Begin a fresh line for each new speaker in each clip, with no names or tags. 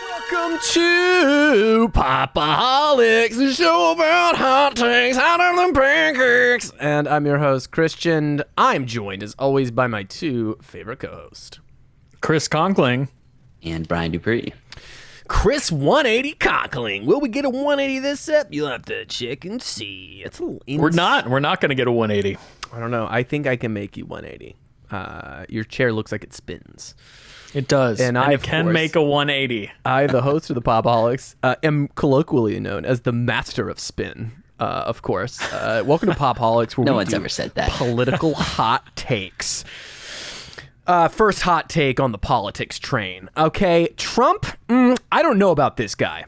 Welcome to Pop-O-Holics, the show about hot takes, hotter than pancakes. And I'm your host, Christian. I'm joined, as always, by my two favorite co-hosts,
Chris Conkling
and Brian Dupree.
Chris 180 Conkling. Will we get a 180 this ep? You'll have to check and see. It's a little
We're not going to get a 180.
I don't know. I think I can make you 180. Your chair looks like it spins.
It does. And I can make a 180.
I, the host of the Pop-O-Holics, am colloquially known as the master of spin, of course. Welcome to Pop-O-Holics, where
no one's ever said that.
Political hot takes. First hot take on the politics train. Okay, Trump, I don't know about this guy.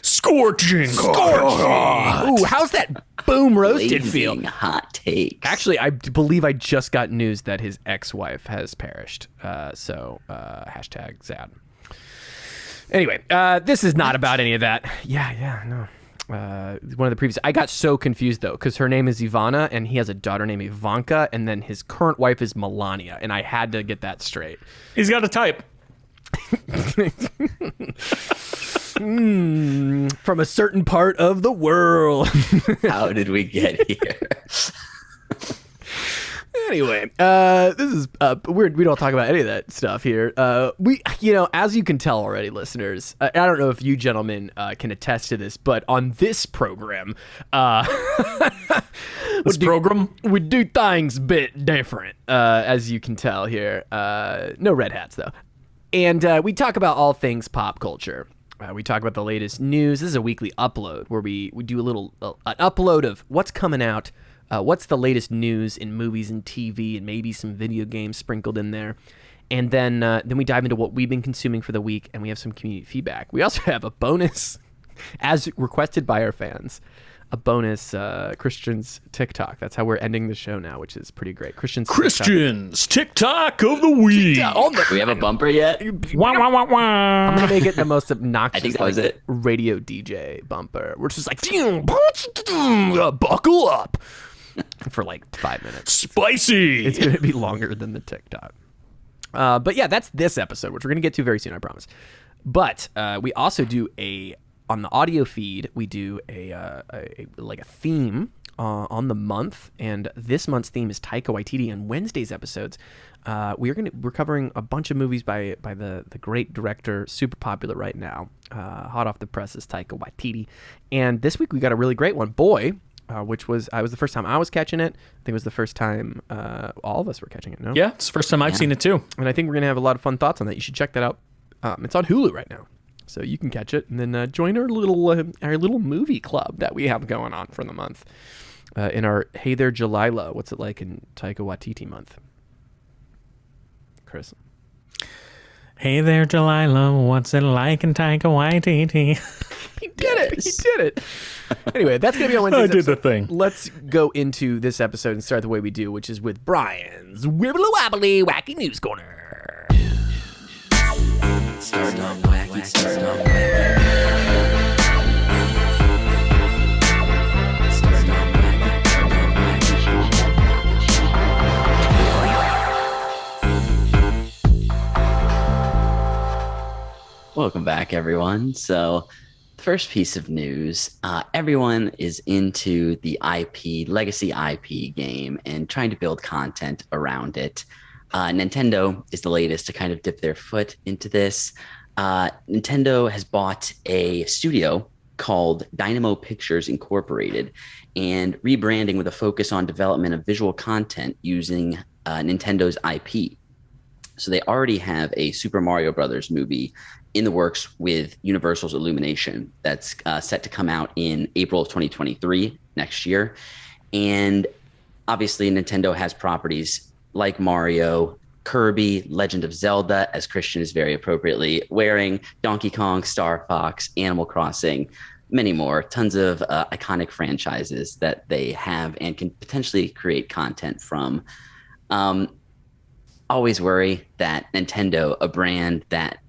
Scorching.
Ooh, how's that boom roasted feel?
Blazing hot takes.
Actually, I believe I just got news that his ex-wife has perished. So hashtag sad. Anyway, this is not about any of that. Yeah, no. One of the previous, I got so confused though, because her name is Ivana and he has a daughter named Ivanka, and then his current wife is Melania, and I had to get that straight.
He's got a type.
From a certain part of the world.
How did we get here?
Anyway, this is weird. We don't talk about any of that stuff here. As you can tell already, listeners, I don't know if you gentlemen can attest to this, but on this program, we do things a bit different, as you can tell here. No red hats though, and we talk about all things pop culture. We talk about the latest news. This is a weekly upload where we do an upload of what's coming out. What's the latest news in movies and TV, and maybe some video games sprinkled in there. And then we dive into what we've been consuming for the week, and we have some community feedback. We also have a bonus, as requested by our fans, a bonus Christian's TikTok. That's how we're ending the show now, which is pretty great. Christian's
TikTok of the week.
Do we have a bumper yet?
Wah, wah, wah, wah.
I'm going to make it the most obnoxious
I think that was it.
Radio DJ bumper. We're just like, buckle up. For like 5 minutes.
Spicy.
It's going to be longer than the TikTok. But yeah, that's this episode, which we're going to get to very soon, I promise. But we also do on the audio feed, we do a theme on the month, and this month's theme is Taika Waititi. And Wednesday's episodes, we're covering a bunch of movies by the great director, super popular right now, hot off the presses, Taika Waititi. And this week we got a really great one, Boy. Which was the first time I was catching it. I think it was the first time all of us were catching it. No?
Yeah, it's the first time I've seen it too.
And I think we're gonna have a lot of fun thoughts on that. You should check that out. It's on Hulu right now, so you can catch it and then join our little movie club that we have going on for the month. In our Hey There Jalila, what's it like in Taika Waititi month? Chris.
Hey there, Delilah. What's it like in Taika Waititi?
He did it. Anyway, that's going to be on Wednesday.
I did the thing.
Let's go into this episode and start the way we do, which is with Brian's Wibbly Wobbly Wacky News Corner.
Start on wacky, start on wacky. Start on wacky, start on wacky. Welcome back, everyone. So, first piece of news, everyone is into the legacy IP game and trying to build content around it. Nintendo is the latest to kind of dip their foot into this. Nintendo has bought a studio called Dynamo Pictures Incorporated and rebranding with a focus on development of visual content using Nintendo's IP. So they already have a Super Mario Brothers movie in the works with Universal's Illumination that's set to come out in April of 2023 next year. And obviously Nintendo has properties like Mario, Kirby, Legend of Zelda, as Christian is very appropriately wearing, Donkey Kong, Star Fox, Animal Crossing, many more, tons of iconic franchises that they have and can potentially create content from. Always worry that Nintendo, a brand that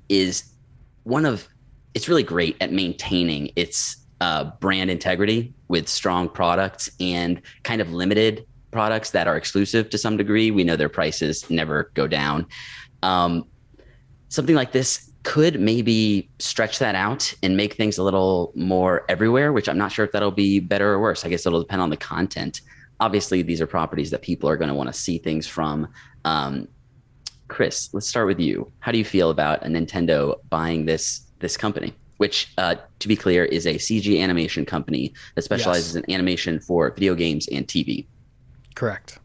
is it's really great at maintaining its brand integrity with strong products and kind of limited products that are exclusive to some degree. We know their prices never go down. Something like this could maybe stretch that out and make things a little more everywhere, which I'm not sure if that'll be better or worse. I guess it'll depend on the content. Obviously, these are properties that people are going to want to see things from. Chris, let's start with you. How do you feel about a Nintendo buying this company, which, to be clear, is a CG animation company that specializes in animation for video games and TV?
Correct.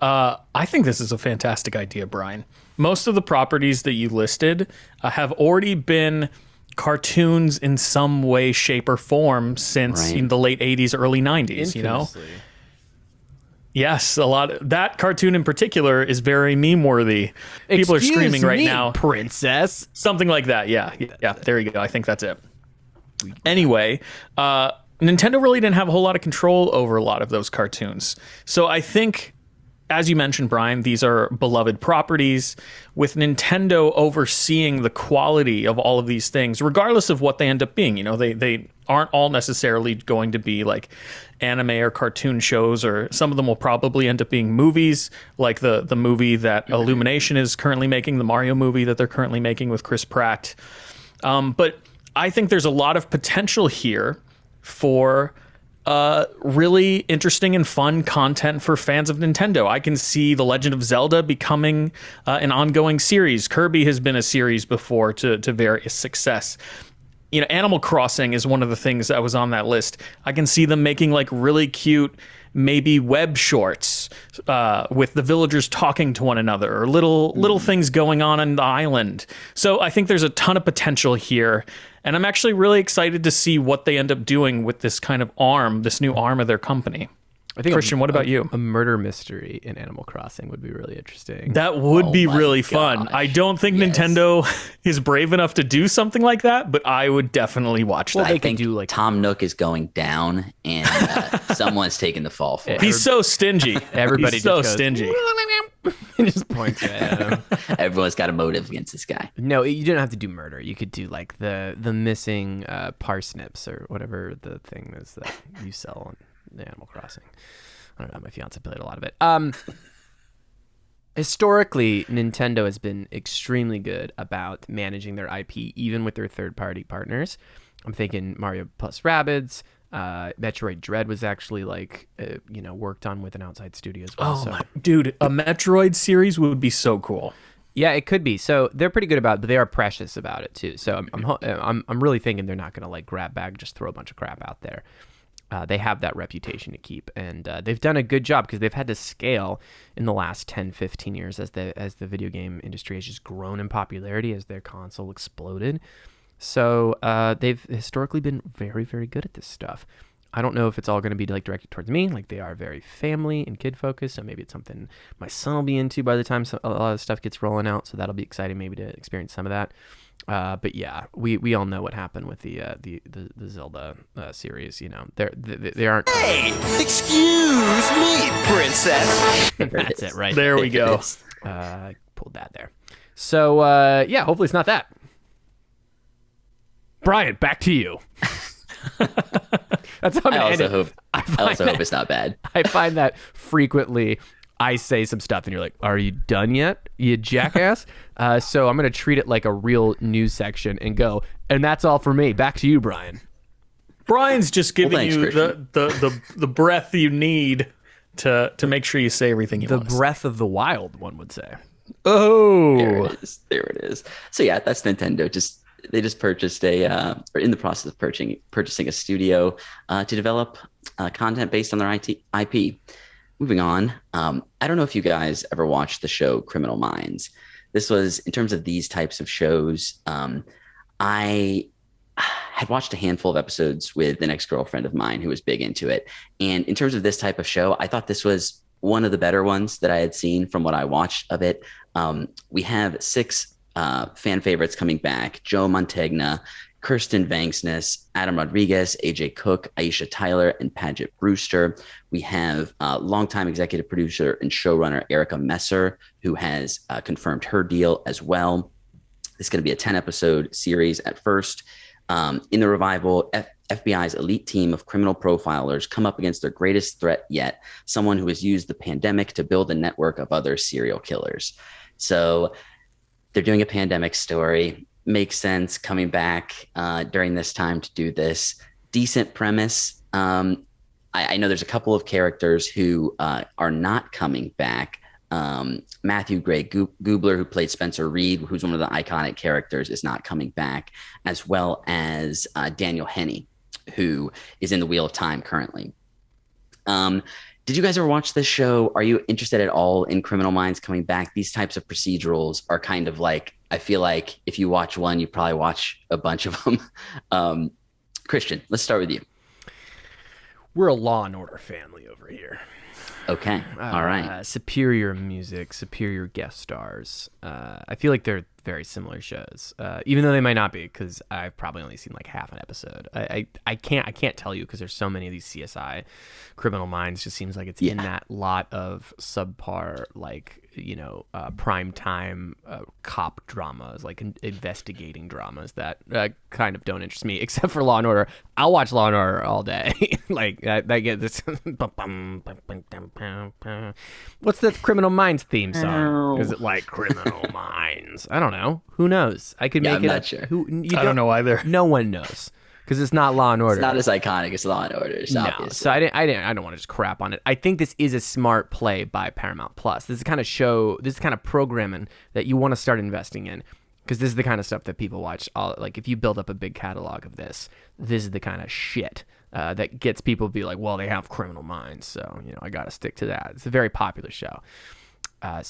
I think this is a fantastic idea, Brian. Most of the properties that you listed have already been cartoons in some way, shape, or form since in the late 80s, early 90s, you know? Yes, a lot of that cartoon in particular is very meme worthy. People are screaming right now.
Princess.
Something like that. Yeah. There you go. I think that's it. Anyway, Nintendo really didn't have a whole lot of control over a lot of those cartoons. So I think, as you mentioned, Brian, these are beloved properties. With Nintendo overseeing the quality of all of these things, regardless of what they end up being, you know, they aren't all necessarily going to be like anime or cartoon shows, or some of them will probably end up being movies, like the movie that Illumination is currently making, the Mario movie that they're currently making with Chris Pratt. But I think there's a lot of potential here for really interesting and fun content for fans of Nintendo. I can see The Legend of Zelda becoming an ongoing series. Kirby has been a series before to various success. You know, Animal Crossing is one of the things that was on that list. I can see them making like really cute, maybe web shorts with the villagers talking to one another, or little things going on the island. So I think there's a ton of potential here. And I'm actually really excited to see what they end up doing with this kind of arm, this new arm of their company. I think Christian, what about you?
A murder mystery in Animal Crossing would be really interesting.
That would be really fun. I don't think Nintendo is brave enough to do something like that, but I would definitely watch that.
I think Tom Nook is going down, and someone's taking the fall for it.
He's so stingy.
Everybody's
so stingy.
He just points at him.
Everyone's got a motive against this guy.
No, you didn't have to do murder. You could do like the missing parsnips or whatever the thing is that you sell on Animal Crossing. I don't know. My fiance played a lot of it. Historically, Nintendo has been extremely good about managing their IP, even with their third-party partners. I'm thinking Mario plus Rabbids. Metroid Dread was actually worked on with an outside studio as well.
Dude, a Metroid series would be so cool.
Yeah, it could be. So they're pretty good about it, but they are precious about it too. So I'm really thinking they're not going to like grab bag, just throw a bunch of crap out there. They have that reputation to keep, and they've done a good job because they've had to scale in the last 10, 15 years as the video game industry has just grown in popularity as their console exploded. So they've historically been very, very good at this stuff. I don't know if it's all going to be like directed towards me. Like, they are very family and kid focused, so maybe it's something my son will be into by the time a lot of stuff gets rolling out. So that'll be exciting, maybe to experience some of that. But yeah, we all know what happened with the Zelda series. You know, they aren't.
Hey, excuse me, princess.
That's it, right?
There we go.
Pulled that there. So yeah, hopefully it's not that. Brian, back to you. That's how
I also hope it's not bad.
I find that frequently I say some stuff and you're like, are you done yet, you jackass? So I'm going to treat it like a real news section and go, and that's all for me. Back to you, Brian.
Brian's just giving you
Christian.
the breath you need to make sure you say everything you want.
The breath of the wild, one would say.
Oh.
There it is. So yeah, that's Nintendo. They just purchased or in the process of purchasing a studio to develop content based on their IP. Moving on, I don't know if you guys ever watched the show Criminal Minds. This was, in terms of these types of shows, I had watched a handful of episodes with an ex-girlfriend of mine who was big into it. And in terms of this type of show, I thought this was one of the better ones that I had seen from what I watched of it. We have 6 fan favorites coming back: Joe Mantegna, Kirsten Vangsness, Adam Rodriguez, AJ Cook, Aisha Tyler, and Paget Brewster. We have longtime executive producer and showrunner Erica Messer, who has confirmed her deal as well. It's going to be a 10-episode series at first. In the revival, FBI's elite team of criminal profilers come up against their greatest threat yet, someone who has used the pandemic to build a network of other serial killers. So they're doing a pandemic story. Makes sense coming back during this time to do this. Decent premise. I know there's a couple of characters who are not coming back. Matthew Gray Gubler, who played Spencer Reed, who's one of the iconic characters, is not coming back, as well as Daniel Henney, who is in the Wheel of Time currently. Did you guys ever watch this show? Are you interested at all in Criminal Minds coming back? These types of procedurals are kind of like, I feel like if you watch one, you probably watch a bunch of them. Christian, let's start with you.
We're a Law and Order family over here.
Okay. All right.
Superior music, superior guest stars. I feel like they're very similar shows, even though they might not be, because I've probably only seen like half an episode. I can't tell you because there's so many of these CSI Criminal Minds. Just seems like it's in that lot of subpar, like, prime time cop dramas, like investigating dramas that kind of don't interest me, except for Law and Order. I'll watch Law and Order all day. Like I get this. What's the Criminal Minds theme song? Is it like Criminal Minds? I don't know. Who knows? I could make
I'm
it.
not sure.
I don't know either.
No one knows. Because it's not Law and Order.
It's not as iconic as Law and Order.
No,
Obviously.
so I don't want to just crap on it. I think this is a smart play by Paramount Plus. This is the kind of show, this is the kind of programming that you want to start investing in, because this is the kind of stuff that people watch. Like if you build up a big catalog of this is the kind of shit that gets people to be like, well, they have Criminal Minds, so I got to stick to that. It's a very popular show. I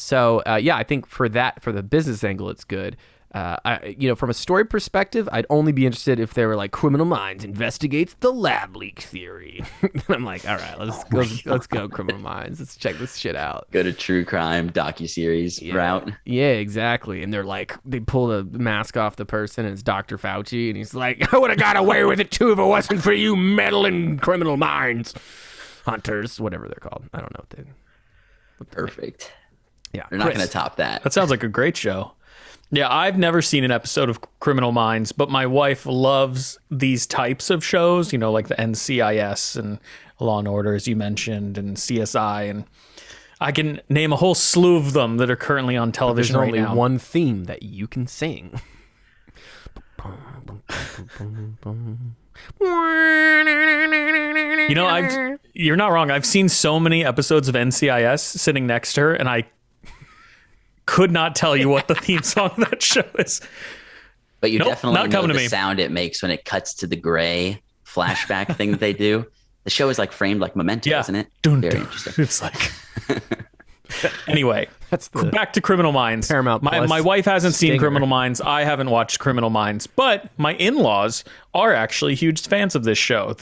think for the business angle, it's good. From a story perspective, I'd only be interested if they were like Criminal Minds investigates the lab leak theory. I'm like, all right, let's go Criminal Minds. Let's check this shit out.
Go to true crime docuseries route.
Yeah, exactly. And they're like, they pull the mask off the person, and it's Dr. Fauci, and he's like, I would have got away with it too if it wasn't for you meddling Criminal Minds hunters, whatever they're called. I don't know what they.
Perfect.
Yeah,
they're not going to top that.
That sounds like a great show. Yeah, I've never seen an episode of Criminal Minds, but my wife loves these types of shows, like the NCIS and Law and Order, as you mentioned, and CSI, and I can name a whole slew of them that are currently on television right now.
There's only one theme that you can sing.
You're not wrong. I've seen so many episodes of NCIS sitting next to her, and I could not tell you what the theme song of that show is.
But you definitely
not
know
coming
the
to me.
sound it makes when it cuts to the gray flashback thing that they do. The show is like framed like Memento, isn't it? Very interesting.
It's like... Anyway, back to Criminal Minds.
Paramount Plus
my wife hasn't seen
stinger.
Criminal Minds. I haven't watched Criminal Minds, but my in-laws are actually huge fans of this show.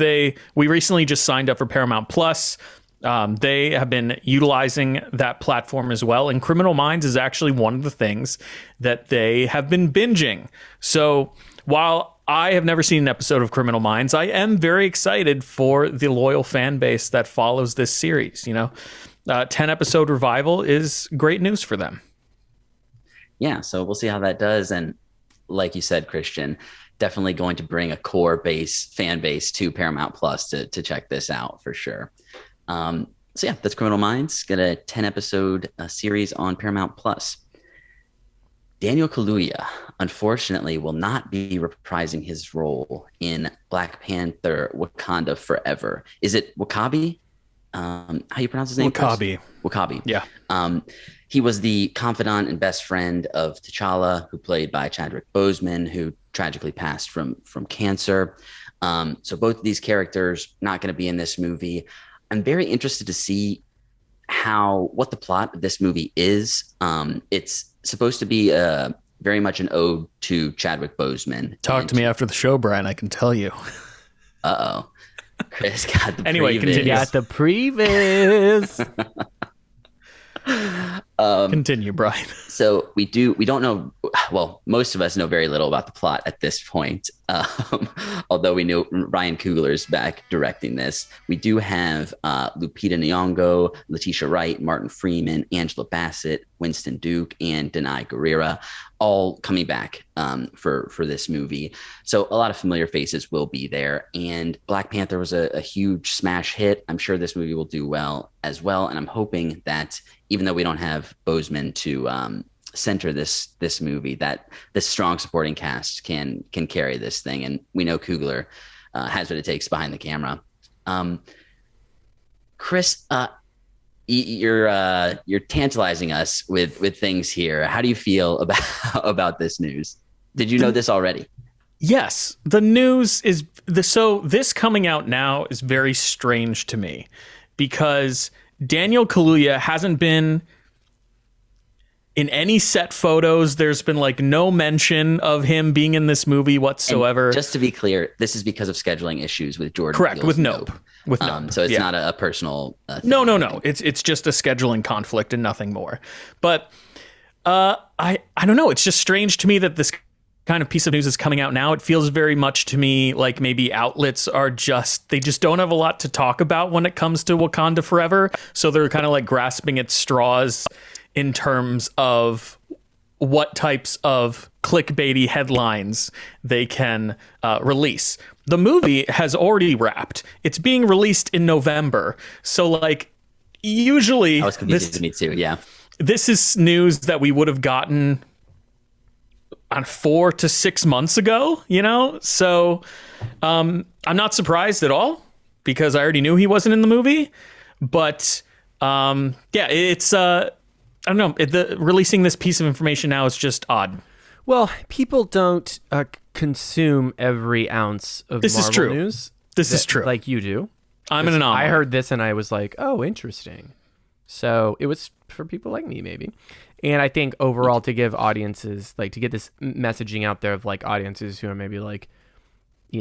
We recently just signed up for Paramount Plus. They have been utilizing that platform as well. And Criminal Minds is actually one of the things that they have been binging. So while I have never seen an episode of Criminal Minds, I am very excited for the loyal fan base that follows this series. 10-episode revival is great news for them.
Yeah, so we'll see how that does. And like you said, Christian, definitely going to bring a core fan base to Paramount Plus to check this out for sure. That's Criminal Minds. Got a 10-episode series on Paramount Plus. Daniel Kaluuya, unfortunately, will not be reprising his role in Black Panther Wakanda Forever. Is it Wakabi? How you pronounce his name?
Wakabi.
Wakabi.
Yeah.
He was the confidant and best friend of T'Challa, who played by Chadwick Boseman, who tragically passed from cancer. So both of these characters not going to be in this movie. I'm very interested to see what the plot of this movie is. It's supposed to be very much an ode to Chadwick Boseman.
Talk to me after the show, Brian. I can tell you.
Uh-oh. Chris got the
Anyway, continue.
Got the previs.
Continue, Brian.
So we don't know. Well, most of us know very little about the plot at this point. Although we know Ryan Coogler's back directing this, we do have Lupita Nyong'o, Letitia Wright, Martin Freeman, Angela Bassett, Winston Duke, and Denai Guerrera, all coming back for this movie. So a lot of familiar faces will be there. And Black Panther was a huge smash hit. I'm sure this movie will do well as well. And I'm hoping that even though we don't have Boseman to center this movie, that this strong supporting cast can carry this thing. And we know Coogler has what it takes behind the camera. Chris, you're tantalizing us with things here. How do you feel about this news? Did you know this already?
Yes, the news is so this coming out now is very strange to me because Daniel Kaluuya hasn't been in any set photos. There's been like no mention of him being in this movie whatsoever.
And just to be clear, this is because of scheduling issues with Jordan.
Correct,
Peele's
with Nope. With Nope.
So it's not a personal thing.
No. It's just a scheduling conflict and nothing more. But I don't know. It's just strange to me that this kind of piece of news is coming out now. It feels very much to me like maybe outlets they just don't have a lot to talk about when it comes to Wakanda Forever. So they're kind of like grasping at straws in terms of what types of clickbaity headlines they can release. The movie has already wrapped. It's being released in November. So like usually
I was confused to me too. Yeah.
This is news that we would have gotten on 4 to 6 months ago, So I'm not surprised at all because I already knew he wasn't in the movie. But it's I don't know. Releasing this piece of information now is just odd.
Well, people don't consume every ounce of Marvel news.
This is true.
Like you do.
I'm an anomaly.
I heard this and I was like, oh, interesting. So it was for people like me, maybe. And I think overall to give audiences, like to get this messaging out there of like audiences who are maybe like,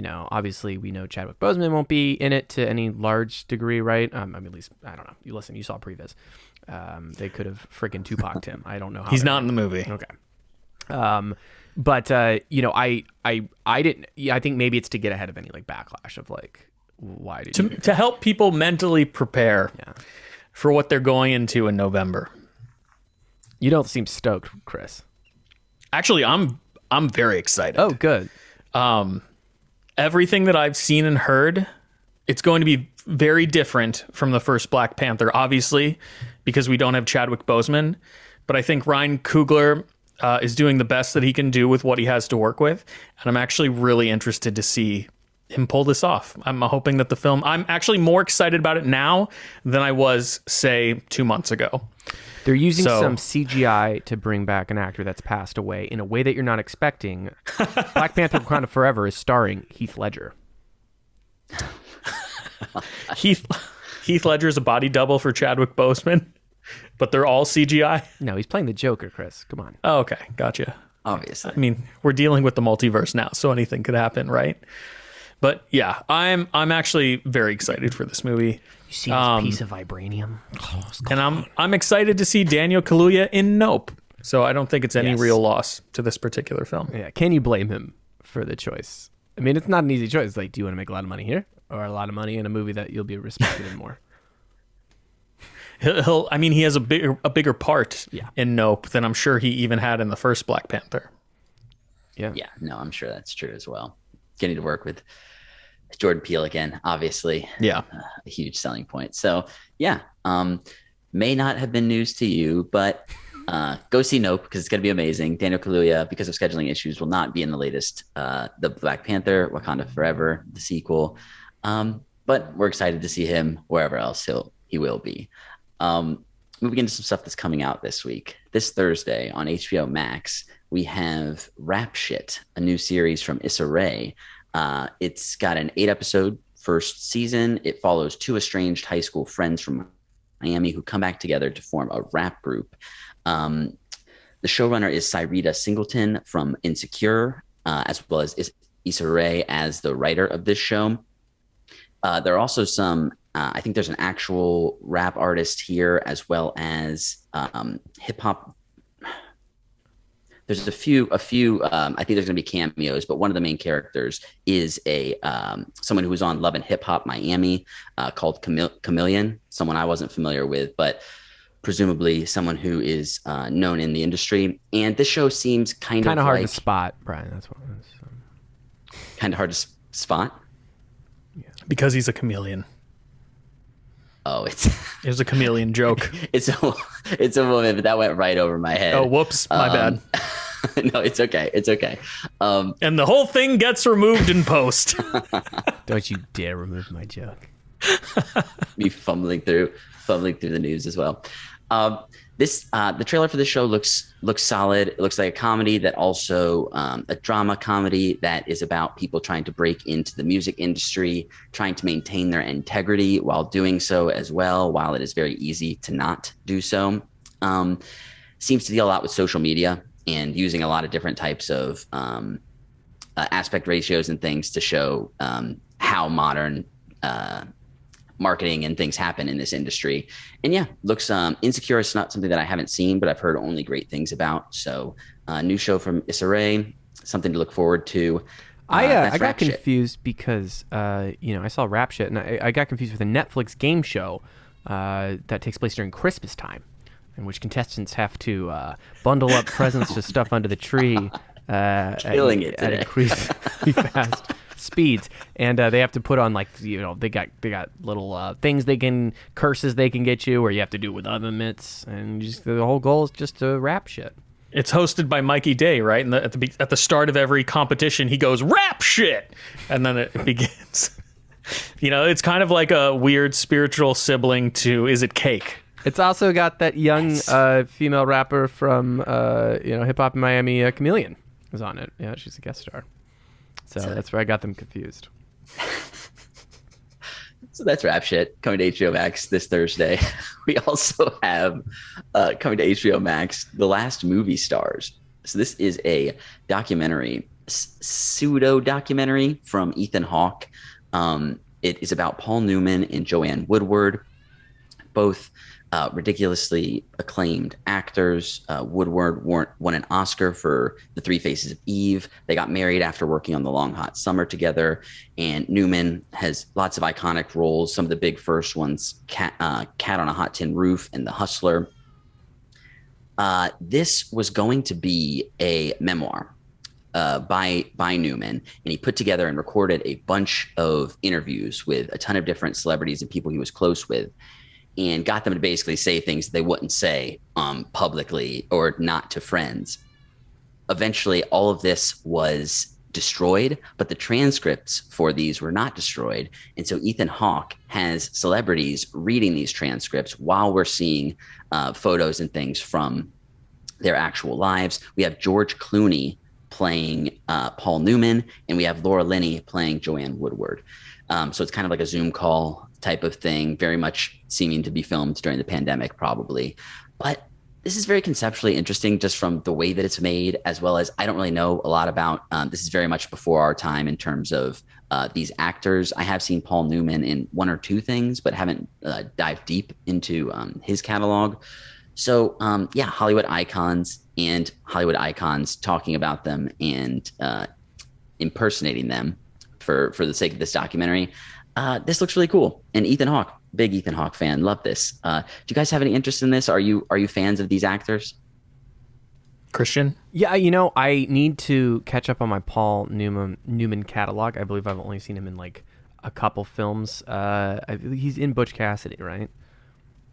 obviously we know Chadwick Boseman won't be in it to any large degree, right? I mean, at least, I don't know. You saw previs. They could have freaking Tupac'd him. I don't know how.
He's not in the movie.
Okay. But I didn't. I think maybe it's to get ahead of any like backlash of like, why did
to help people mentally prepare for what they're going into in November.
You don't seem stoked, Chris.
Actually, I'm very excited.
Oh, good.
Everything that I've seen and heard, it's going to be very different from the first Black Panther, obviously, because we don't have Chadwick Boseman. But I think Ryan Coogler is doing the best that he can do with what he has to work with. And I'm actually really interested to see him pull this off. I'm hoping that I'm actually more excited about it now than I was, say, 2 months ago.
They're using some CGI to bring back an actor that's passed away in a way that you're not expecting. Black Panther Wakanda Forever is starring Heath Ledger.
Heath Ledger is a body double for Chadwick Boseman, but they're all CGI?
No, he's playing the Joker, Chris. Come on.
Oh, okay. Gotcha.
Obviously.
I mean, we're dealing with the multiverse now, so anything could happen, right? But yeah, I'm actually very excited for this movie.
You see this piece of vibranium?
And I'm excited to see Daniel Kaluuya in Nope. So I don't think it's any real loss to this particular film.
Yeah. Can you blame him for the choice? I mean, it's not an easy choice. It's like, do you want to make a lot of money here or a lot of money in a movie that you'll be respected in more?
He has a bigger part in Nope than I'm sure he even had in the first Black Panther.
Yeah. Yeah. No, I'm sure that's true as well. Getting to work with Jordan Peele again, obviously.
Yeah.
A huge selling point. So yeah, may not have been news to you, but go see Nope because it's going to be amazing. Daniel Kaluuya, because of scheduling issues, will not be in the latest, the Black Panther, Wakanda Forever, the sequel. But we're excited to see him wherever else he will be. Moving into some stuff that's coming out this week. This Thursday on HBO Max, we have Rap Shit, a new series from Issa Rae. It's got an 8-episode first season. It follows 2 estranged high school friends from Miami who come back together to form a rap group. The showrunner is Cyrita Singleton from Insecure, as well as Issa Rae as the writer of this show. There are also some, I think there's an actual rap artist here, as well as hip hop there's a few. I think there's going to be cameos, but one of the main characters is a someone who was on Love and Hip Hop Miami, called Chameleon. Someone I wasn't familiar with, but presumably someone who is known in the industry. And this show seems kind of
hard
like,
to spot, Brian. That's what it is.
kind of hard to spot.
Because he's a chameleon.
Oh, it
was a chameleon joke.
it's a woman, but that went right over my head.
Oh, whoops, my bad.
No, it's okay. It's okay.
And the whole thing gets removed in post.
Don't you dare remove my joke. Me fumbling through the news as well. The trailer for this show looks solid. It looks like a comedy that also a drama comedy that is about people trying to break into the music industry, trying to maintain their integrity while doing so as well, while it is very easy to not do so. Seems to deal a lot with social media and using a lot of different types of aspect ratios and things to show how modern marketing and things happen in this industry. And yeah, looks Insecure is not something that I haven't seen, but I've heard only great things about. So new show from Issa Rae, something to look forward to.
I got confused because I saw Rap Shit, and I got confused with a Netflix game show that takes place during Christmas time, in which contestants have to bundle up presents to stuff under the tree
Killing it
at increasingly fast speeds, and they have to put on they got little curses they can get you, or you have to do it with ornaments, and just the whole goal is just to rap shit.
It's hosted by Mikey Day, right? And at the start of every competition, he goes rap shit, and then it begins. It's kind of like a weird spiritual sibling to Is It Cake?
It's also got that young female rapper from Hip Hop in Miami, Chameleon, is on it. Yeah, she's a guest star. So that's where I got them confused.
So that's Rap Shit coming to HBO Max this Thursday. We also have coming to HBO Max The Last Movie Stars. So this is a documentary, pseudo documentary from Ethan Hawke. It is about Paul Newman and Joanne Woodward, both ridiculously acclaimed actors. Woodward won an Oscar for The Three Faces of Eve. They got married after working on The Long Hot Summer together. And Newman has lots of iconic roles. Some of the big first ones, Cat on a Hot Tin Roof and The Hustler. This was going to be a memoir by Newman, and he put together and recorded a bunch of interviews with a ton of different celebrities and people he was close with, and got them to basically say things they wouldn't say publicly or not to friends. Eventually, all of this was destroyed, but the transcripts for these were not destroyed. And so Ethan Hawke has celebrities reading these transcripts while we're seeing photos and things from their actual lives. We have George Clooney playing Paul Newman, and we have Laura Linney playing Joanne Woodward. So it's kind of like a Zoom call type of thing, very much seeming to be filmed during the pandemic, probably. But this is very conceptually interesting just from the way that it's made, as well as I don't really know a lot about, this is very much before our time in terms of these actors. I have seen Paul Newman in one or two things, but haven't dived deep into his catalog. So Hollywood icons talking about them and impersonating them for the sake of this documentary. This looks really cool. And Ethan Hawke, big Ethan Hawke fan, love this. Do you guys have any interest in this? Are you fans of these actors?
Christian?
Yeah, I need to catch up on my Paul Newman catalog. I believe I've only seen him in like a couple films. He's in Butch Cassidy, right?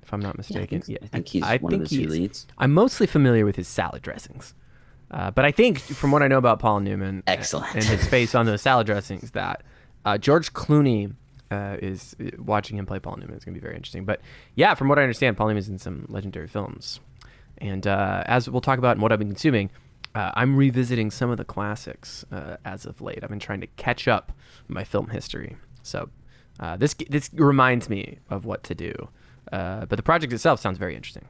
If I'm not mistaken.
I think he's one of the two leads.
I'm mostly familiar with his salad dressings. But I think from what I know about Paul Newman,
excellent,
and his face on those salad dressings, that George Clooney is watching him play Paul Newman is going to be very interesting. But yeah, from what I understand, Paul Newman's in some legendary films. And as we'll talk about in what I've been consuming, I'm revisiting some of the classics as of late. I've been trying to catch up my film history. So this reminds me of what to do. But the project itself sounds very interesting.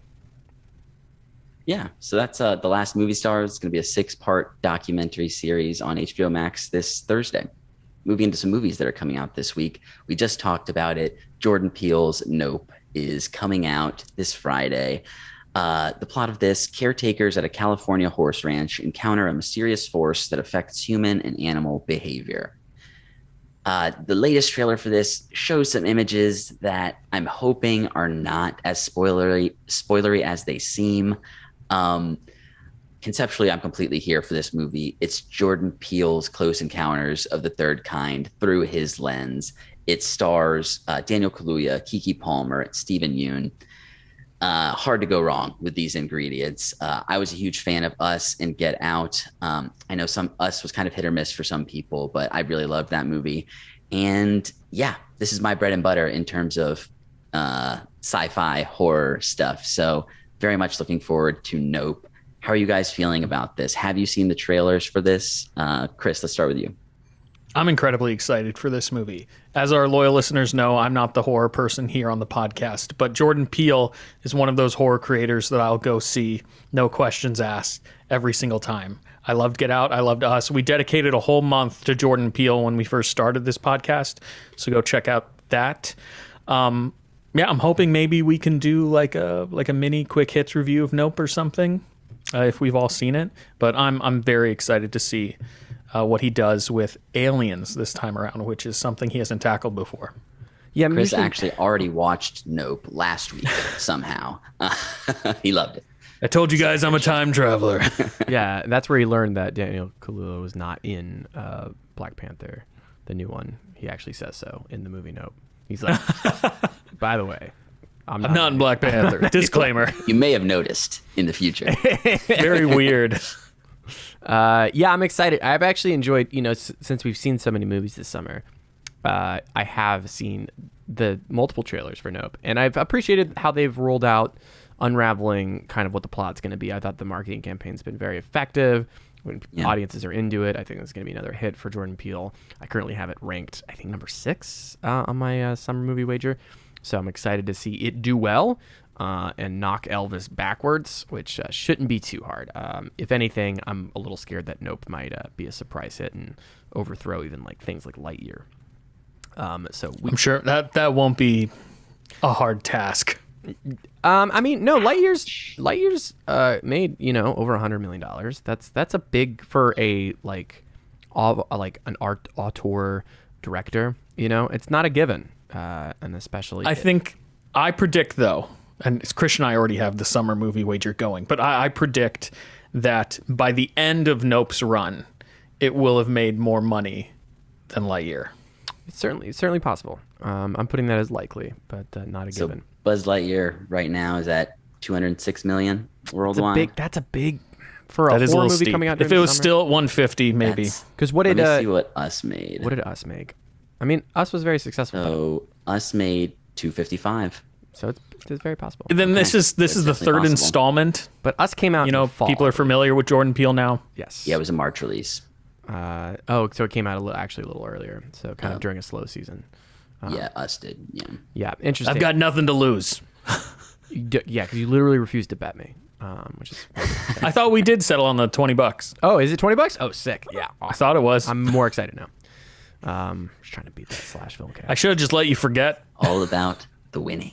Yeah, so that's The Last Movie Stars. It's going to be a 6-part documentary series on HBO Max this Thursday. Moving into some movies that are coming out this week. We just talked about it. Jordan Peele's Nope is coming out this Friday. The plot of this: caretakers at a California horse ranch encounter a mysterious force that affects human and animal behavior. The latest trailer for this shows some images that I'm hoping are not as spoilery as they seem. Conceptually, I'm completely here for this movie. It's Jordan Peele's Close Encounters of the Third Kind through his lens. It stars Daniel Kaluuya, Keke Palmer, Stephen Yeun. Hard to go wrong with these ingredients. I was a huge fan of Us and Get Out. I know Us was kind of hit or miss for some people, but I really loved that movie. And yeah, this is my bread and butter in terms of sci-fi horror stuff. So very much looking forward to Nope. How are you guys feeling about this? Have you seen the trailers for this? Chris, let's start with you.
I'm incredibly excited for this movie. As our loyal listeners know, I'm not the horror person here on the podcast, but Jordan Peele is one of those horror creators that I'll go see, no questions asked, every single time. I loved Get Out. I loved Us. We dedicated a whole month to Jordan Peele when we first started this podcast, so go check out that. I'm hoping maybe we can do like a mini quick hits review of Nope or something, if we've all seen it. But I'm very excited to see what he does with aliens this time around, which is something he hasn't tackled before.
Yeah,
Chris actually already watched Nope last week somehow. He loved it.
I told you guys I'm a time traveler.
Yeah, that's where he learned that Daniel Kaluuya was not in Black Panther, the new one. He actually says so in the movie Nope. He's like, by the way, I'm not
in Black Panther. Disclaimer.
You may have noticed in the future.
Very weird.
Yeah, I'm excited. I've actually enjoyed, since we've seen so many movies this summer, I have seen the multiple trailers for Nope, and I've appreciated how they've rolled out unraveling kind of what the plot's going to be. I thought the marketing campaign's been very effective. When audiences are into it, I think it's going to be another hit for Jordan Peele. I currently have it ranked, I think, number 6 on my summer movie wager. So I'm excited to see it do well and knock Elvis backwards, which shouldn't be too hard. If anything, I'm a little scared that Nope might be a surprise hit and overthrow even like things like Lightyear. I'm
sure that won't be a hard task.
I mean, no, Lightyear's made, over $100 million. That's a big for a an auteur director, it's not a given. And especially
I predict though, and Chris and I already have the summer movie wager going, but I predict that by the end of Nope's run, it will have made more money than Lightyear.
It's certainly possible. I'm putting that as likely, but not a given.
Buzz Lightyear right now is at 206 million worldwide.
That's a big for a horror movie
steep.
coming out.
If it was still at 150, maybe.
Because
let me see what Us made.
What did Us make? I mean, Us was very successful.
So Us made 255.
So it's very possible.
And then this is the third installment.
But Us came out. In fall.
People are familiar with Jordan Peele now.
Yes.
Yeah, it was a March release.
So it came out a little earlier. So kind of during a slow season.
Yeah, Us did.
Yeah, interesting.
I've got nothing to lose.
Yeah, because you literally refused to bet me, which is.
I thought we did settle on the $20.
Oh, is it $20? Oh, sick. Yeah, awesome.
I thought it was.
I'm more excited now. Just trying to beat that Slash film cast.
I should have just let you forget.
All about the winning.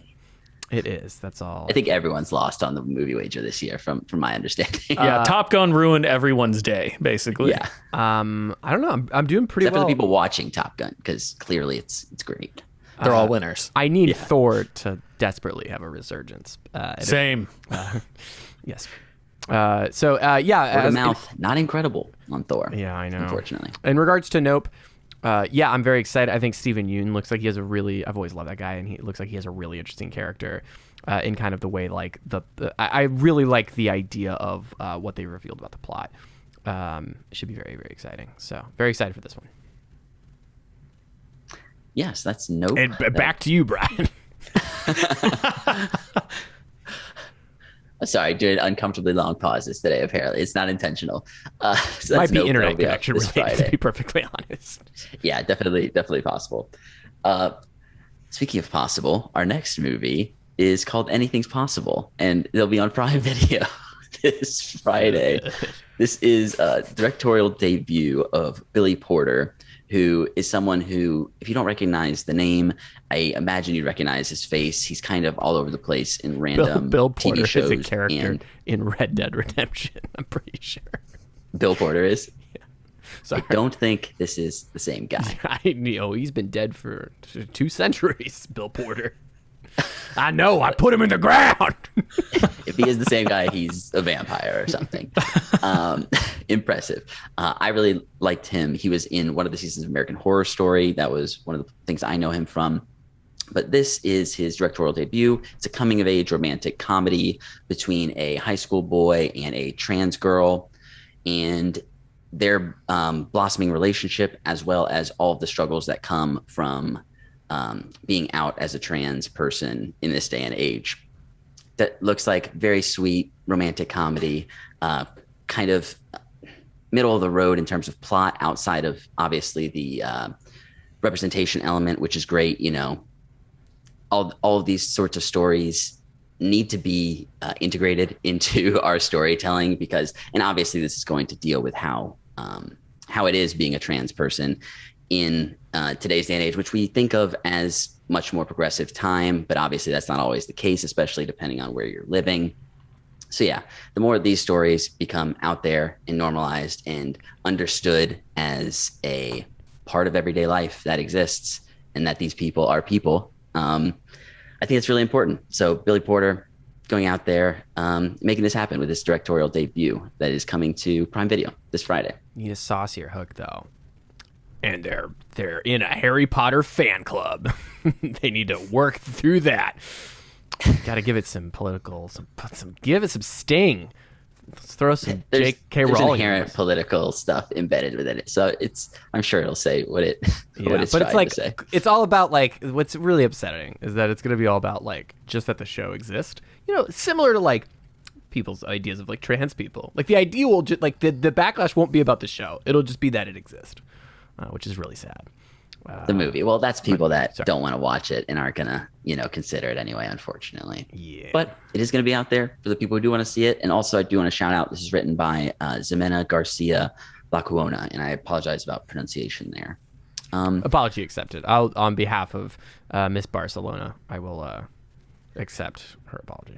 It is. That's all.
I think everyone's lost on the movie wager this year, from my understanding.
Yeah, Top Gun ruined everyone's day, basically.
Yeah.
I don't know. I'm doing pretty
Except
well.
for the people watching Top Gun, because clearly it's great.
They're all winners.
I need Thor to desperately have a resurgence.
Same.
Yes. Word
of mouth, not incredible on Thor.
Yeah, I know.
Unfortunately.
In regards to Nope, I'm very excited. I think Stephen Yeun looks like he has I've always loved that guy, and he looks like he has a really interesting character in kind of the way, like, I really like the idea of what they revealed about the plot. It should be very, very exciting. So, very excited for this one.
Yes, that's Nope.
And back to you, Brian.
Sorry, doing uncomfortably long pauses today, apparently. It's not intentional. So
might be
Nope.
internet
That'll be out
connection
this
related, to
Friday.
be perfectly honest.
Yeah, definitely possible. Speaking of possible, our next movie is called Anything's Possible, and it'll be on Prime Video this Friday. This is a directorial debut of Billy Porter, who is someone who, if you don't recognize the name, I imagine you'd recognize his face. He's kind of all over the place in random
Bill Porter
TV shows.
is a character
And
in Red Dead Redemption. I'm pretty sure.
Bill Porter is.
Sorry.
I don't think this is the same guy.
He's been dead for 2 centuries, Bill Porter. I know. I put him in the ground.
If he is the same guy, he's a vampire or something. Impressive. I really liked him. He was in one of the seasons of American Horror Story. That was one of the things I know him from. But this is his directorial debut. It's a coming-of-age romantic comedy between a high school boy and a trans girl, and their blossoming relationship, as well as all of the struggles that come from being out as a trans person in this day and age. That looks like very sweet romantic comedy, kind of middle of the road in terms of plot, outside of obviously the representation element, which is great. You know, all of these sorts of stories need to be integrated into our storytelling and obviously this is going to deal with how it is being a trans person in today's day and age, which we think of as much more progressive time, but obviously that's not always the case, especially depending on where you're living. So yeah, the more these stories become out there and normalized and understood as a part of everyday life that exists and that these people are people, I think it's really important. So Billy Porter going out there, making this happen with his directorial debut that is coming to Prime Video this Friday.
Need a saucier hook, though. And they're in a Harry Potter fan club. They need to work through that. Got to give it some political, give it some sting. Let's throw some J.K. Rowling.
There's inherent political stuff embedded within it, so I'm sure it'll say what it's
but it's like
to say.
It's all about like what's really upsetting is that it's going to be all about like just that the show exists. You know, similar to like people's ideas of like trans people. Like the idea will just like the backlash won't be about the show. It'll just be that it exists, which is really sad.
The movie. Well, that's people that don't want to watch it and aren't gonna, consider it anyway, unfortunately.
Yeah.
But it is gonna be out there for the people who do want to see it. And also I do want to shout out, this is written by Ximena Garcia Lacuona, and I apologize about pronunciation there.
Apology accepted. I'll on behalf of Miss Barcelona, I will accept her apology.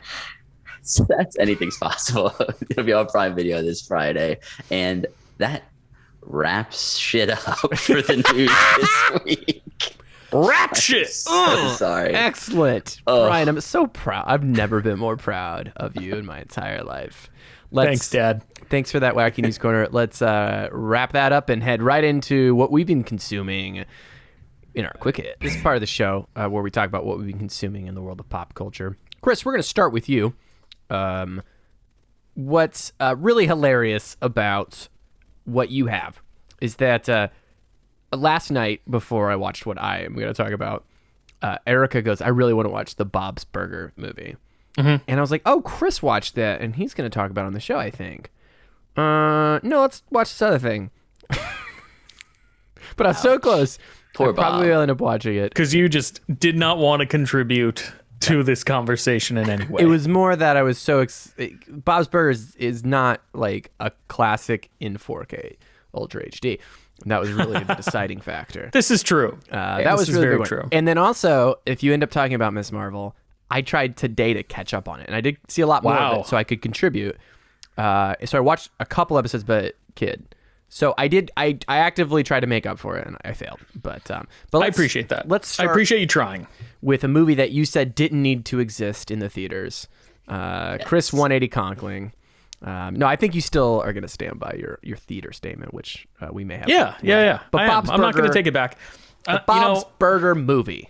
So that's Anything's Possible. It'll be on Prime Video this Friday. And that wraps shit up for the news this week.
Wrap shit.
So sorry.
Excellent. Brian, I'm so proud. I've never been more proud of you in my entire life.
Thanks, Dad.
Thanks for that Wacky News Corner. Let's wrap that up and head right into what we've been consuming in our Quick Hit. This is part of the show where we talk about what we've been consuming in the world of pop culture. Chris, we're going to start with you. What's really hilarious about what you have is that last night before I watched what I am going to talk about, Erica goes, I really want to watch the Bob's Burger movie. Mm-hmm. And I was like, oh, Chris watched that and he's going to talk about it on the show, I think. No, let's watch this other thing. But I was so close.
Poor
I probably
Bob.
will end up watching it.
Because you just did not want to contribute to this conversation in any way.
It was more that I was so Bob's Burgers is not like a classic in 4K Ultra HD. And that was really the deciding factor.
This is true.
That was really
very
good
true.
And then also, if you end up talking about Miss Marvel, I tried today to catch up on it, and I did see a lot more of it, so I could contribute. So I watched a couple episodes, but So I did. I actively tried to make up for it, and I failed. But
I appreciate that.
Let's
I appreciate you trying.
with a movie that you said didn't need to exist in the theaters. Chris 180 Conkling. No, I think you still are going to stand by your theater statement, which we may have.
Yeah.
But Bob's
I'm not going to
Burger-
take it back.
The Bob's Burger movie.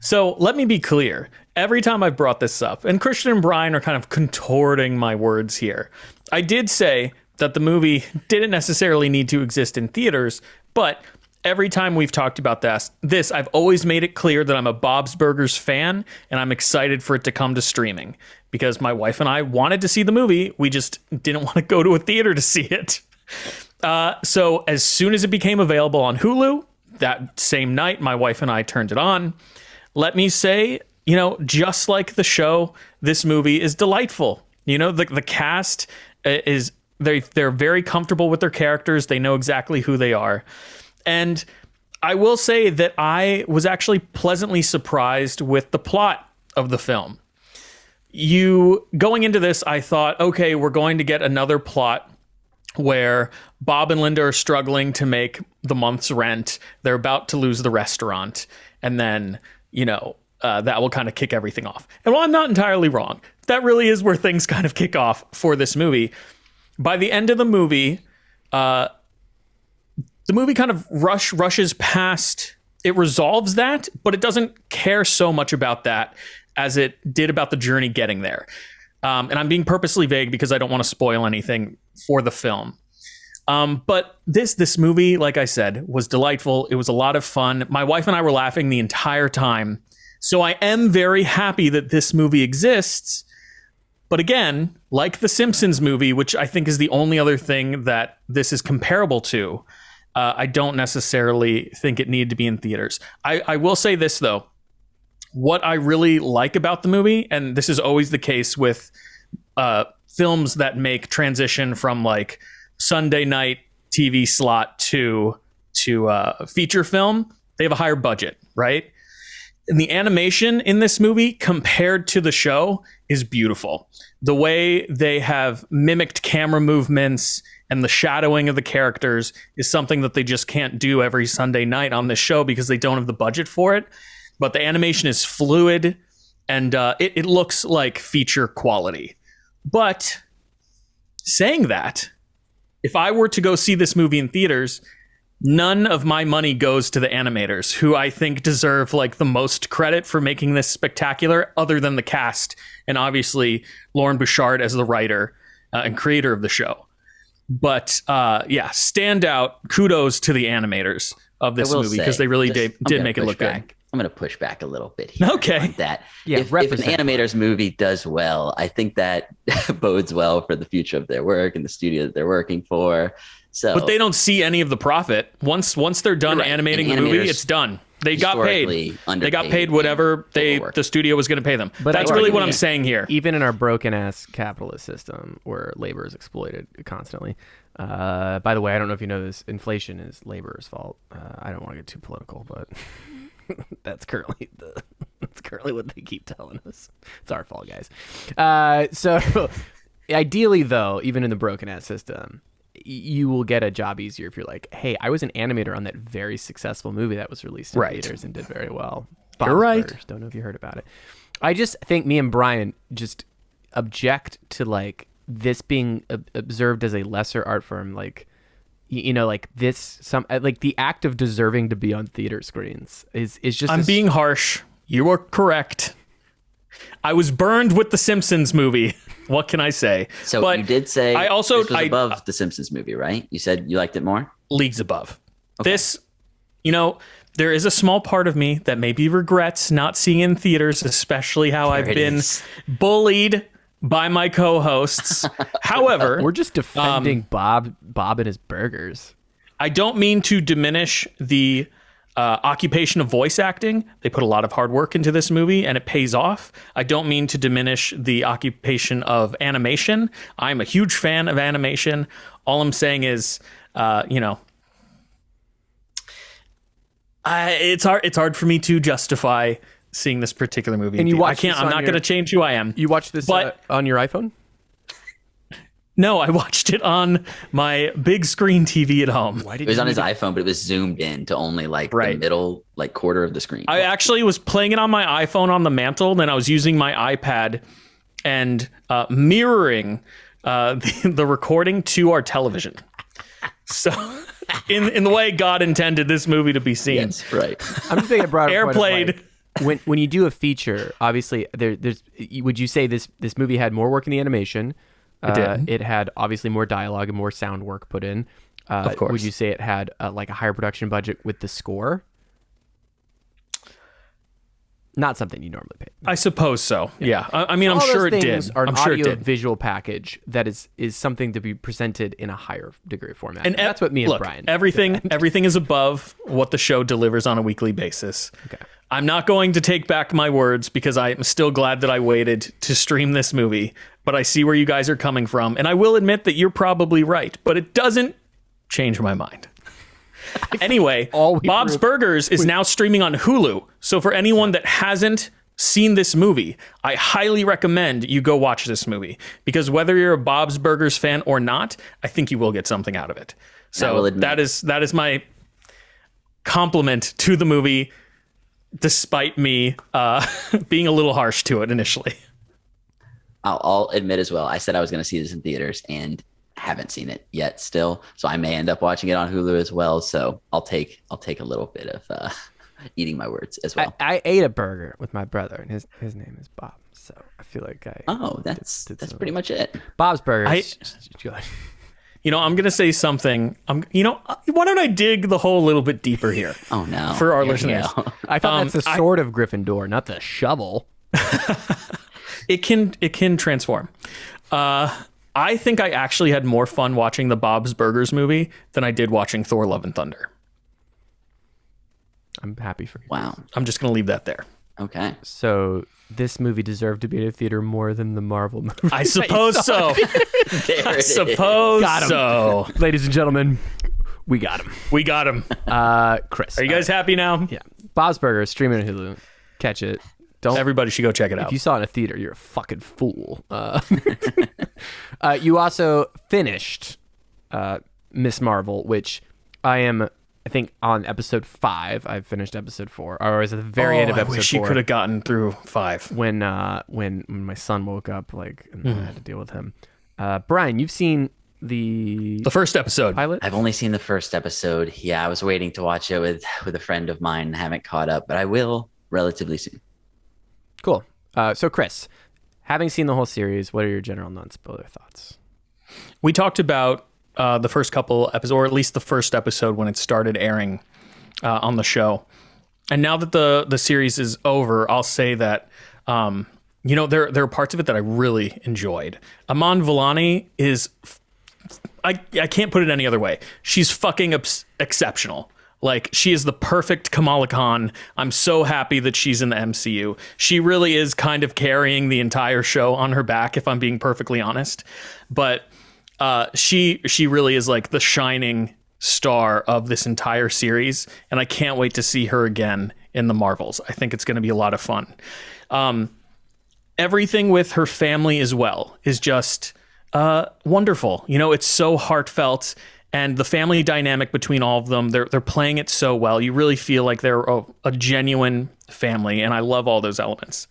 So let me be clear. Every time I've brought this up, and Christian and Brian are kind of contorting my words here, I did say that the movie didn't necessarily need to exist in theaters, but every time we've talked about this, I've always made it clear that I'm a Bob's Burgers fan, and I'm excited for it to come to streaming, because my wife and I wanted to see the movie. We just didn't want to go to a theater to see it. So as soon as it became available on Hulu, that same night, my wife and I turned it on. Let me say, just like the show, this movie is delightful. The cast is they're very comfortable with their characters. They know exactly who they are. And I will say that I was actually pleasantly surprised with the plot of the film. Going into this, I thought, okay, we're going to get another plot where Bob and Linda are struggling to make the month's rent. They're about to lose the restaurant. And then, that will kind of kick everything off. And while I'm not entirely wrong, that really is where things kind of kick off for this movie. By the end of the movie, the movie kind of rushes past. It resolves that, but it doesn't care so much about that as it did about the journey getting there. And I'm being purposely vague because I don't want to spoil anything for the film. But this movie, like I said, was delightful. It was a lot of fun. My wife and I were laughing the entire time. So I am very happy that this movie exists. But again, like the Simpsons movie, which I think is the only other thing that this is comparable to, I don't necessarily think it needed to be in theaters. I will say this, though. What I really like about the movie, and this is always the case with films that make transition from like Sunday night TV slot to feature film, they have a higher budget, right? And the animation in this movie compared to the show is beautiful. The way they have mimicked camera movements and the shadowing of the characters is something that they just can't do every Sunday night on this show because they don't have the budget for it. But the animation is fluid and it looks like feature quality. But saying that, if I were to go see this movie in theaters, none of my money goes to the animators, who I think deserve like the most credit for making this spectacular, other than the cast and obviously Lauren Bouchard as the writer and creator of the show. But standout kudos to the animators of this movie because they really did make it look good.
I'm going to push back a little bit here.
Okay.
On that.
Yeah,
if an animator's movie does well, I think that bodes well for the future of their work and the studio that they're working for. So,
but they don't see any of the profit. Once they're done animating the movie, it's done. They got paid. They got paid whatever the studio was going to pay them. But that's really what I'm saying here.
Even in our broken ass capitalist system where labor is exploited constantly. By the way, I don't know if you know this, inflation is labor's fault. I don't want to get too political, but that's currently what they keep telling us. It's our fault, guys. So ideally, though, even in the broken ass system, you will get a job easier if you're like, hey, I was an animator on that very successful movie that was released in theaters and did very well.
You're right.
Don't know if you heard about it. I just think me and Brian just object to like this being observed as a lesser art form, like like this, like the act of deserving to be on theater screens is just.
I'm being harsh. You are correct. I was burned with the Simpsons movie. What can I say?
So
but
you did say
this was
above the Simpsons movie, right? You said you liked it more?
Leagues above. Okay. This, there is a small part of me that maybe regrets not seeing in theaters, especially how I've been bullied by my co-hosts. However,
we're just defending Bob and his burgers.
I don't mean to diminish the occupation of voice acting. They put a lot of hard work into this movie and it pays off. I don't mean to diminish the occupation of animation. I'm a huge fan of animation. All I'm saying is, it's hard for me to justify seeing this particular movie.
And
I'm not going to change who I am.
You watched this on your iPhone?
No, I watched it on my big screen TV at home.
It was on his iPhone, but it was zoomed in to only the middle quarter of the screen.
I actually was playing it on my iPhone on the mantle, then I was using my iPad and mirroring the recording to our television. So in the way God intended this movie to be seen.
Yes, right.
I'm just thinking broader
airplayed.
When you do a feature, obviously there's would you say this movie had more work in the animation?
It did.
It had obviously more dialogue and more sound work put in.
Of course.
Would you say it had a higher production budget with the score? Not something you normally pay.
I suppose so. Yeah. I mean, I'm sure it did.
Are an
I'm sure it
audio
did.
visual package that is something to be presented in a higher degree of format. And that's what me and Brian.
Everything is above what the show delivers on a weekly basis.
Okay.
I'm not going to take back my words because I'm still glad that I waited to stream this movie, but I see where you guys are coming from. And I will admit that you're probably right, but it doesn't change my mind. Anyway, Bob's Burgers is now streaming on Hulu. So for anyone that hasn't seen this movie, I highly recommend you go watch this movie, because whether you're a Bob's Burgers fan or not, I think you will get something out of it. So that is my compliment to the movie, despite me being a little harsh to it initially.
I'll admit as well, I said I was going to see this in theaters and haven't seen it yet still. So I may end up watching it on Hulu as well. So I'll take a little bit of eating my words as well.
I ate a burger with my brother, and his name is Bob. So I feel like
that's pretty much it.
Bob's Burgers.
You know, I'm going to say something. Why don't I dig the hole a little bit deeper here?
Oh, no.
For our listeners.
I thought that's the sword of Gryffindor, not the shovel.
It can transform. I think I actually had more fun watching the Bob's Burgers movie than I did watching Thor: Love and Thunder.
I'm happy for you.
Wow.
I'm just going to leave that there.
Okay.
So this movie deserved to be in a theater more than the Marvel movie.
I suppose so. I suppose so.
Ladies and gentlemen, we got him.
We got him.
Chris.
Are you guys happy now?
Yeah. Bob's Burgers, streaming on Hulu. Catch it.
Everybody should go check it out.
If you saw it in a theater, you're a fucking fool. You also finished Miss Marvel, which I think on episode 5. I've finished episode 4. Or I was at the very end of episode 4.
I wish you could have gotten through 5.
When my son woke up, and I had to deal with him. Brian, you've seen the
first episode.
Pilot?
I've only seen the first episode. Yeah, I was waiting to watch it with a friend of mine and haven't caught up, but I will relatively soon.
Cool. So Chris, having seen the whole series, what are your general non-spoiler thoughts?
We talked about the first couple episodes, or at least the first episode when it started airing on the show. And now that the series is over, I'll say that there are parts of it that I really enjoyed. Iman Vellani is, I can't put it any other way. She's fucking exceptional. Like, she is the perfect Kamala Khan. I'm so happy that she's in the MCU. She really is kind of carrying the entire show on her back, if I'm being perfectly honest. But she really is like the shining star of this entire series, and I can't wait to see her again in the Marvels. I think it's going to be a lot of fun. Everything with her family as well is just wonderful. It's so heartfelt. And the family dynamic between all of them, they're playing it so well. You really feel like they're a genuine family, and I love all those elements.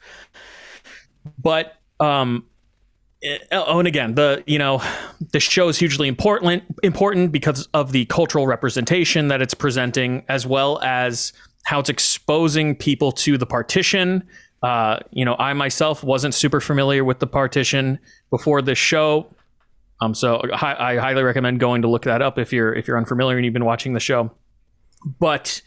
But and again, the show is hugely important because of the cultural representation that it's presenting, as well as how it's exposing people to the partition. I myself wasn't super familiar with the partition before this show. So I highly recommend going to look that up if you're unfamiliar and you've been watching the show. But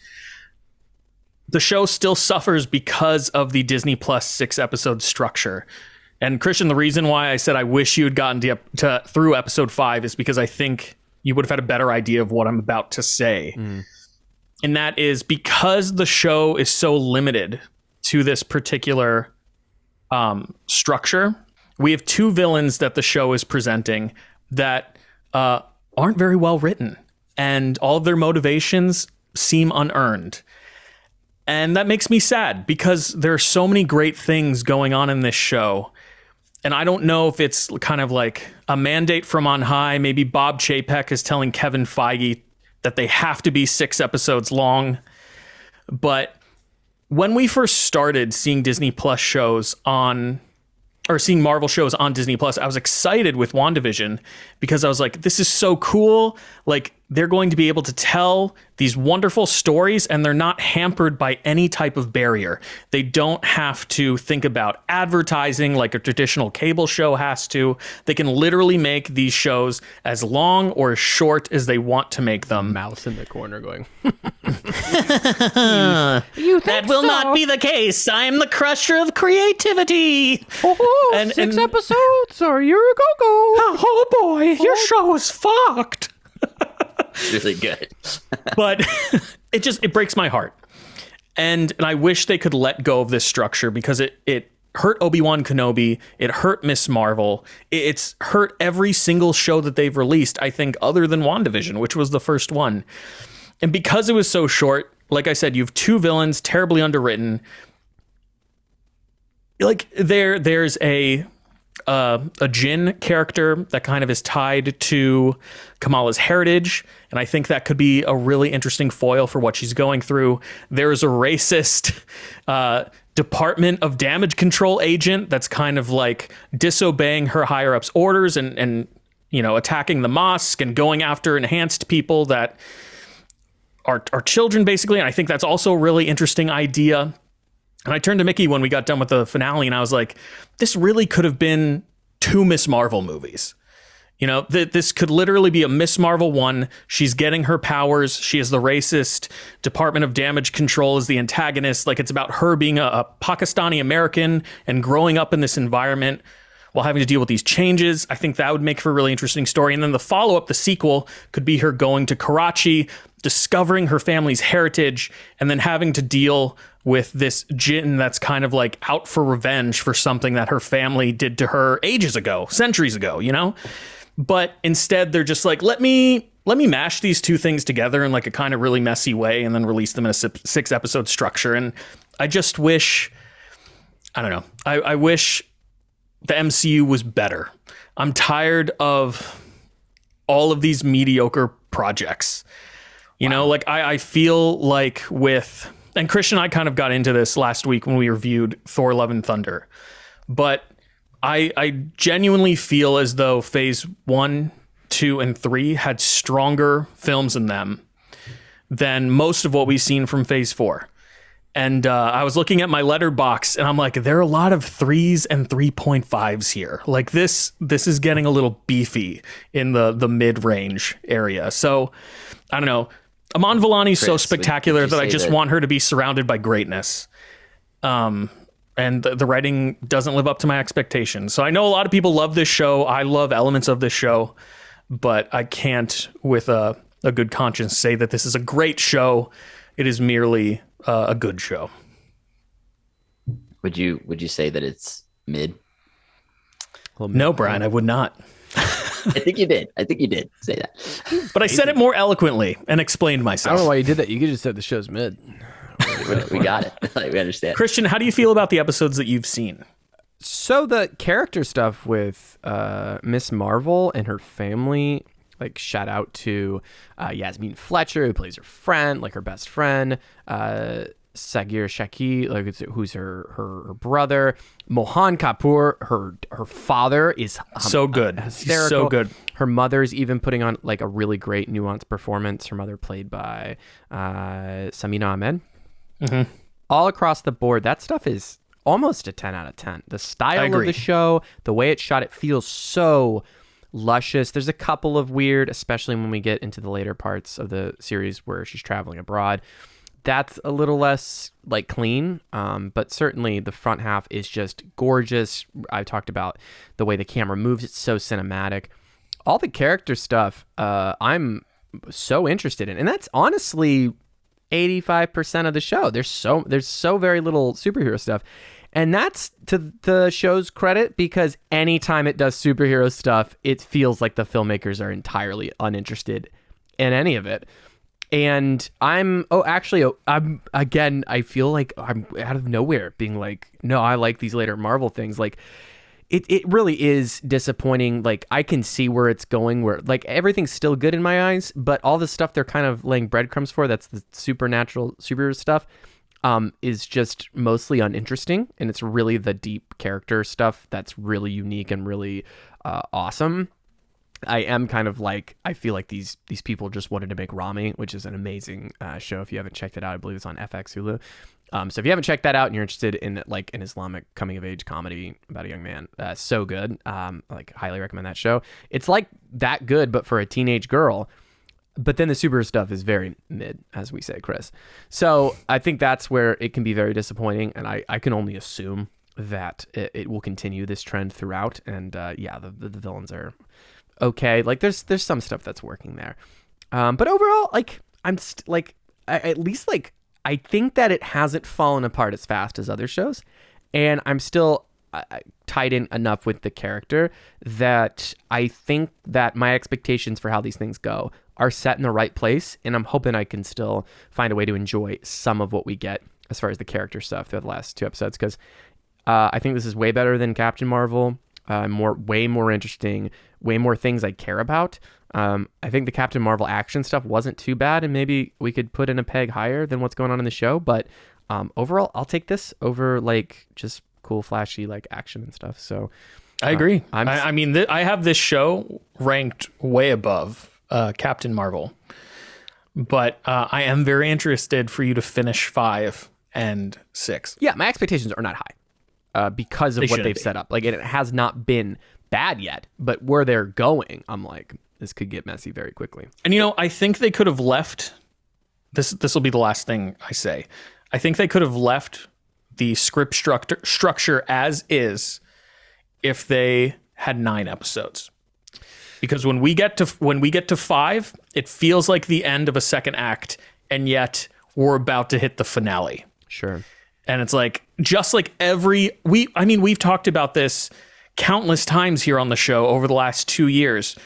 the show still suffers because of the Disney Plus 6-episode structure. And Christian, the reason why I said I wish you had gotten through episode 5 is because I think you would have had a better idea of what I'm about to say. And that is because the show is so limited to this particular structure. We have 2 villains that the show is presenting that aren't very well written, and all of their motivations seem unearned. And that makes me sad, because there are so many great things going on in this show. And I don't know if it's kind of like a mandate from on high. Maybe Bob Chapek is telling Kevin Feige that they have to be 6 episodes long. But when we first started seeing Disney Plus shows seeing Marvel shows on Disney Plus, I was excited with WandaVision, because I was like, this is so cool. Like, they're going to be able to tell these wonderful stories, and they're not hampered by any type of barrier. They don't have to think about advertising like a traditional cable show has to. They can literally make these shows as long or as short as they want to make them.
Mouse in the corner going,
that will not be the case. I am the crusher of creativity.
And 6 episodes, or you're a go-go.
Oh boy, your show is fucked.
Really good.
But it breaks my heart. And I wish they could let go of this structure, because it hurt Obi-Wan Kenobi. It hurt Miss Marvel. It's hurt every single show that they've released, I think, other than WandaVision, which was the first one. And because it was so short, like I said, you have two villains, terribly underwritten. Like there's a Jin character that kind of is tied to Kamala's heritage, and I think that could be a really interesting foil for what she's going through. There's a racist Department of Damage Control agent that's kind of like disobeying her higher ups' orders and attacking the mosque and going after enhanced people that are children, basically. And I think that's also a really interesting idea. And I turned to Mickey when we got done with the finale, and I was like, this really could have been 2 Miss Marvel movies. This could literally be a Miss Marvel 1. She's getting her powers. She is the racist Department of Damage Control is the antagonist. Like, it's about her being a Pakistani American and growing up in this environment while having to deal with these changes. I think that would make for a really interesting story. And then the follow-up, the sequel, could be her going to Karachi, discovering her family's heritage, and then having to deal with this Jin that's kind of like out for revenge for something that her family did to her ages ago, centuries ago, But instead, they're just like, let me mash these two things together in like a kind of really messy way and then release them in a 6-episode structure. And I just wish, I don't know, I wish the MCU was better. I'm tired of all of these mediocre projects. Like I feel like with, and Christian and I kind of got into this last week when we reviewed Thor: Love and Thunder, but I genuinely feel as though phase 1, 2, and 3 had stronger films in them than most of what we've seen from phase 4. And I was looking at my letterbox and I'm like, there are a lot of 3s and 3.5s here. Like this is getting a little beefy in the mid-range area. So I don't know. Aman Vellani's so spectacular that I just want her to be surrounded by greatness. And the writing doesn't live up to my expectations. So I know a lot of people love this show. I love elements of this show, but I can't with a good conscience say that this is a great show. It is merely a good show.
Would you say that it's mid?
No, Brian, I would not.
I think you did say that.
But I said it more eloquently and explained myself.
I don't know why you did that. You could just said the show's mid.
We got it. Like, we understand.
Christian, how do you feel about the episodes that you've seen?
So the character stuff with Miss Marvel and her family, like shout out to Yasmin Fletcher, who plays her friend, like her best friend. Sagir Shaki, like who's her brother. Mohan Kapoor, her father is
so good,
hysterical.
He's so good.
Her mother's even putting on like a really great nuanced performance. Her mother played by Samina Ahmed.
Mm-hmm.
All across the board, that stuff is almost a 10 out of 10. The style of the show, the way it's shot, it feels so luscious. There's a couple of weird, especially when we get into the later parts of the series where she's traveling abroad. That's a little less like clean, but certainly the front half is just gorgeous. I talked about the way the camera moves. It's so cinematic. All the character stuff I'm so interested in. And that's honestly 85% of the show. There's so very little superhero stuff. And that's to the show's credit, because anytime it does superhero stuff, it feels like the filmmakers are entirely uninterested in any of it. And I feel like I'm out of nowhere being like, no, I like these later Marvel things. Like it really is disappointing. Like I can see where it's going, where like everything's still good in my eyes, but all the stuff they're kind of laying breadcrumbs for, that's the supernatural superhero stuff, is just mostly uninteresting. And it's really the deep character stuff that's really unique and really awesome. I am kind of like, I feel like these people just wanted to make Rami, which is an amazing show. If you haven't checked it out, I believe it's on FX Hulu. So if you haven't checked that out and you're interested in like an Islamic coming of age comedy about a young man, so good. Like highly recommend that show. It's like that good, but for a teenage girl. But then the super stuff is very mid, as we say, Chris. So I think that's where it can be very disappointing. And I can only assume that it will continue this trend throughout. And the villains are okay. Like there's some stuff that's working there. But overall, like I think that it hasn't fallen apart as fast as other shows. And I'm still tied in enough with the character that I think that my expectations for how these things go are set in the right place, and I'm hoping I can still find a way to enjoy some of what we get as far as the character stuff through the last 2 episodes, because I think this is way better than Captain Marvel, way more interesting, way more things I care about. I think the Captain Marvel action stuff wasn't too bad, and maybe we could put in a peg higher than what's going on in the show, but overall, I'll take this over like just cool, flashy like action and stuff. So
I agree. I mean, I have this show ranked way above Captain Marvel, but I am very interested for you to finish 5 and 6.
Yeah, my expectations are not high because of what they've set up. Like, it has not been bad yet, but where they're going, I'm like, this could get messy very quickly.
And I think they could have left this. This will be the last thing I say. I think they could have left the script structure as is if they had 9 episodes. Because when we get to 5, it feels like the end of a second act, and yet we're about to hit the finale.
Sure.
And it's like, just like we've talked about this countless times here on the show over the last 2 years,